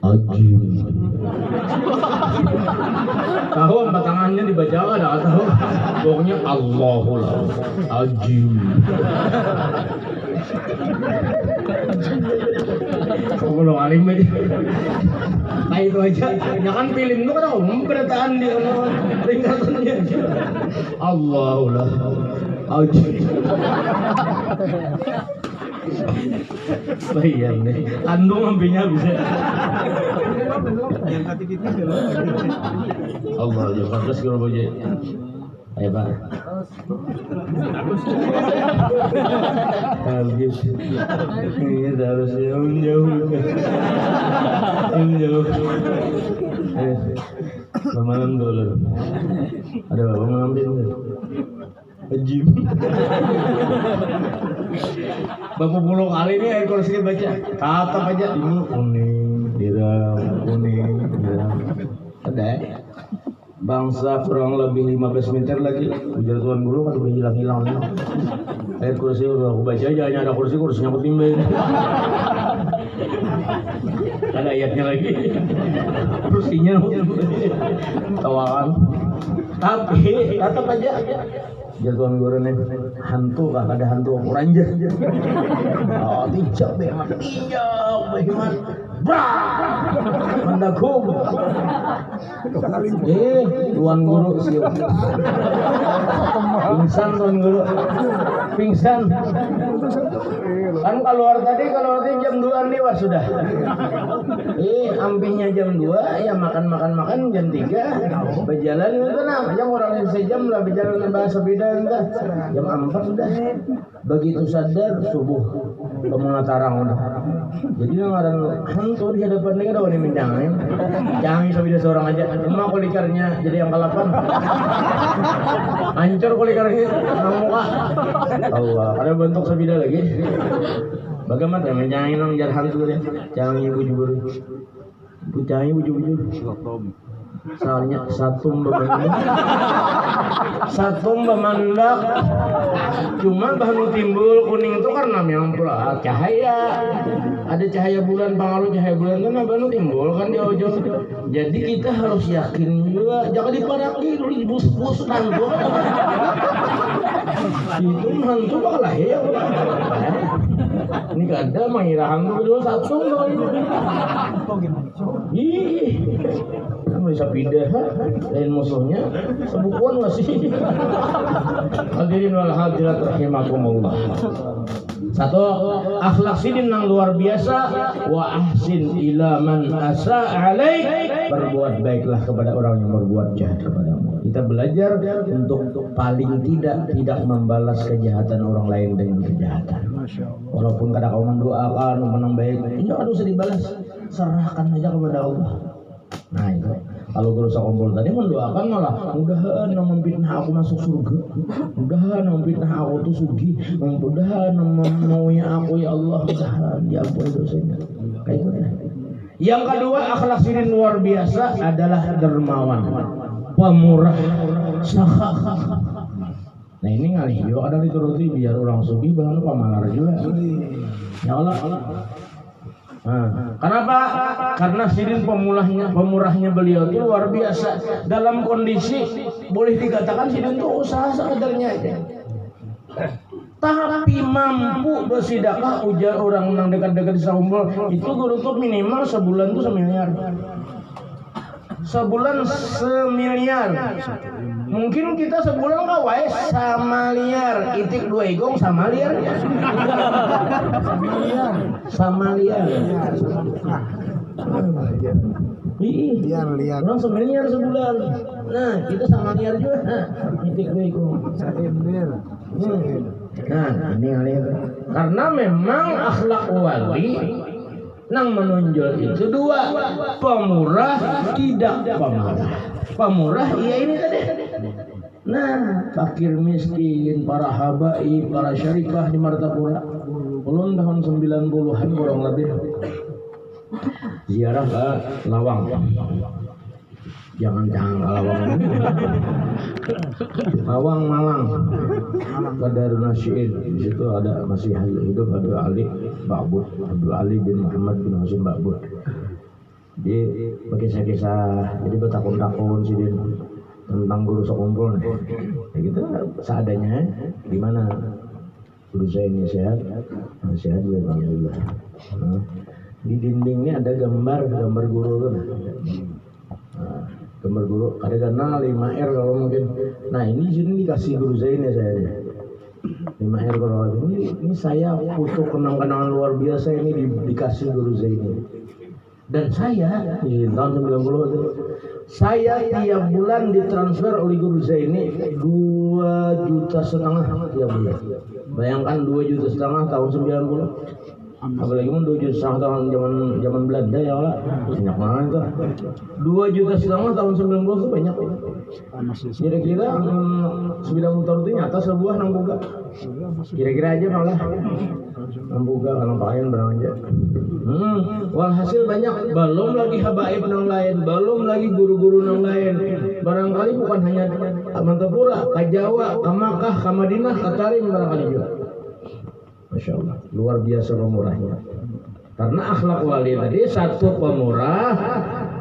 [SPEAKER 2] Ajim. Tahu empat tangannya dibaca ada tahu? Pokoknya Allahul Ajim. Kalau alim aja. Nah itu aja. Ya kan film itu kan umum kedataan dia ringkasannya. Allahul Ajim. Bayang deh, kandung ambilnya bisa. Yang kata kita Allah ya, pantas kalau boleh. Ayo Pak. Habis. Ini harusnya menjauh. Malam dulu. Ada bapak mengambil. Ajim. Bapak 10 kali ini air kursi baca. Tatap aja ini kuning, dirang. Ada. Bangsa kurang lebih 15 meter lagi. Ujar Tuan Guru kan udah hilang. Air kursi udah aku baca aja, hanya ada kursinya aku timbang. Ada ayatnya lagi. Kursinya tawakan. Tapi tatap aja. Jatuhan Guru nih hantu kah? Ada hantu ranger. Oh, tijak behemat. Mendakum. Tuan Guru siap. Pingsan Tuan Guru. Pingsan. Kan keluar tadi jam 2 lewat sudah. Ampihnya jam 2, ya makan jam 3. Berjalan itu tenang. Jam orang sejam lah berjalan bahasa beda entah. Jam 4 sudah. Begitu sadar subuh pemula tarang udah. Jadi ngaran hantu di hadapan ini ada wanita menjangin. Jangan sabida seorang aja. Emang kulikarnya jadi yang ke-8. Hancur kulikarnya muka. Allah, ada bentuk sabida lagi. Bagaimana ya menjangin orang jar hantu ya? Jangan ibu-ibu. Jangan ibu-ibu. Soalnya satu bemandak cuma bahan timbul kuning itu karena memang pula cahaya, ada cahaya bulan, pengaruh cahaya bulan kan bahan timbul kan jauh-jauh. Jadi kita harus yakin juga, jangan diparaki dulu dibus-bus hantu. Itu hantu bakal lahir. Ini gak ada mengira hantu dulu satu loh ini. Bisa pindah lain musuhnya sebukuan masih. Hadirin wal hadirat rahimakumullah. Satu, akhlak sidin yang luar biasa. Wa ahsin ila man asa alaik. Berbuat baiklah kepada orang yang berbuat jahat kepadamu. Kita belajar untuk paling tidak membalas kejahatan orang lain dengan kejahatan. Walaupun kadang kau mendoakan menang baik, ini harus dibalas. Serahkan aja kepada Allah. Nah itu, kalau guru kumpul tadi mendoakan malah mudahan memfitnah aku masuk surga, mudahan memfitnah aku tuh sugi, mudahan maunya aku ya Allah, mudahan diampuni dosanya. Kayak gitu ya. Yang kedua, akhlak sidin luar biasa adalah dermawan, pemurah, sakha. Nah ini ngalih juga ada dituruti biar orang sugi bahan pamalar juga. Ya Allah. Nah, kenapa? Karena sidin pemurahnya beliau itu luar biasa. Dalam kondisi boleh dikatakan sidin itu usaha sekadarnya aja. Tapi mampu bersedekah, ujar orang yang dekat-dekat di Saumbol itu guru tuh minimal sebulan tuh 1 miliar. Sebulan 1 miliar. Mungkin kita sebulan kawai sama liar, itik 2 igong sama liar. Sama liar. Liar. Orang 1 miliar sebulan. Nah, kita sama liar juga. Nah, itik 2 igong. Nah, ini liar. Karena memang akhlak wali Nang menonjol itu dua, pemurah tidak pemarah. Pemurah iya ini tadi. Nah, fakir miskin, para habaib, para syarikah di Martapura. Ulun tahun 90-an kurang lebih ziarah ke Lawang. Jangan Lawang. Lawang Malang. Ke Darun Nasyiin. Di situ ada masih hidup Abdul Ali Ba'bud, Abdul Ali bin Muhammad bin Hasim Ba'bud. Dia kisah-kisah, jadi bertakun-takun sih dia tentang guru sekumpul nih. Ya gitu seadanya. Gimana? Guru saya ini sehat juga alhamdulillah. Di dindingnya ada gambar guru tuh. Gambar guru ada kenal 5R kalau mungkin. Nah ini sini dikasih guru saya ini saya. 5R kalau ini saya foto kenang-kenangan luar biasa ini dikasih guru saya ini. Dan saya di tahun 90 itu saya tiap bulan ditransfer oleh guru saya ini 2,5 juta tiap bulan. Bayangkan 2,5 juta tahun 90. Apalagi mau 2,5 juta tahun zaman Belanda ya Allah. Banyak banget itu. 2,5 juta tahun 90 itu banyak. Kira-kira sepeda motor itu nyata sebuah nang buka. Kira-kira aja malah nang buka kalau pakaian berang aja. Walhasil banyak, belum lagi habaib nang lain, belum lagi guru-guru nang lain. Barangkali bukan hanya Martapura, ke Jawa, ke Makkah, ke Madinah, ke Tarim barangkali juga. Masya Allah, luar biasa pemurahnya. Karena akhlak wali tadi, satu pemurah,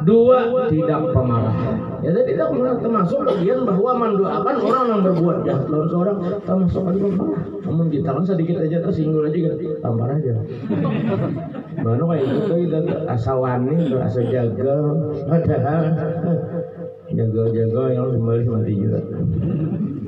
[SPEAKER 2] dua tidak pemarah. Ya tadi kita termasuk bagian bahwa mendoakan orang yang berbuat jahat lawan seorang termasuk lagi pemarah. Namun kita kan sedikit aja tersinggung aja kan, tampar aja. Baru kayak gitu kita asa wani, asa jaga, padahal jaga yang kembali mati juga.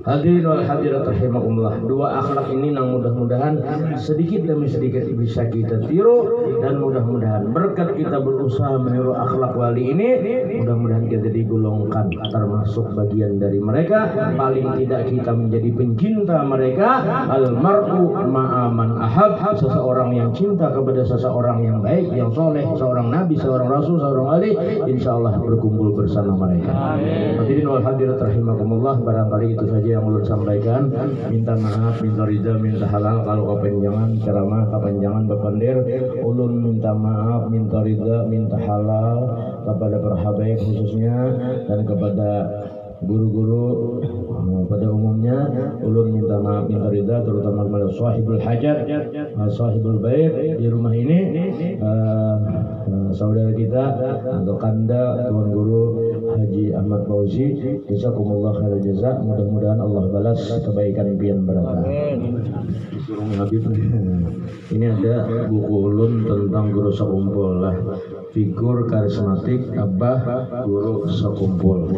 [SPEAKER 2] Hadirin wal hadirat rahimakumullah. Dua akhlak ini yang mudah-mudahan sedikit demi sedikit bisa kita tiru, dan mudah-mudahan berkat kita berusaha meniru akhlak wali ini, mudah-mudahan kita digolongkan termasuk bagian dari mereka. Paling tidak kita menjadi pencinta mereka. Al-mar'u ma'aman ahab, seseorang yang cinta kepada seseorang yang baik, yang soleh, seorang nabi, seorang rasul, seorang wali, insyaallah berkumpul bersama mereka. Hadirin wal hadirat rahimakumullah. Barangkali itu saja yang ulun sampaikan. Minta maaf, minta ridha, minta halal kalau kepanjangan ceramah, kepanjangan bepandir. Ulun minta maaf, minta ridha, minta halal kepada para habaib khususnya, dan kepada guru-guru pada umumnya. Ulun minta maaf, minta ridha terutama kepada sahibul hajat, sahibul bait di rumah ini, saudara kita atau kanda Tuan Guru Haji Ahmad Fauzi. Jazakumullah khairal jaza. Mudah-mudahan Allah balas kebaikan pian berkah. Habib. Ini ada buku ulun tentang guru sekumpul lah. Figur karismatik Abah Guru Sekumpul.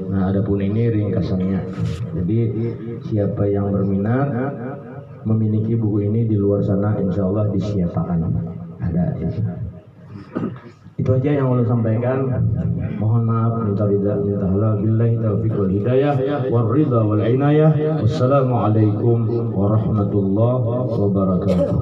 [SPEAKER 2] Nah, adapun ini ringkasannya. Jadi siapa yang berminat memiliki buku ini di luar sana, insya Allah disiapkan. Ada. Itu aja yang ulun sampaikan. Mohon maaf, minta ridha, minta halal. Billahi taufiq wal hidayah wal ridha wal inayah. Wassalamualaikum warahmatullahi wabarakatuh.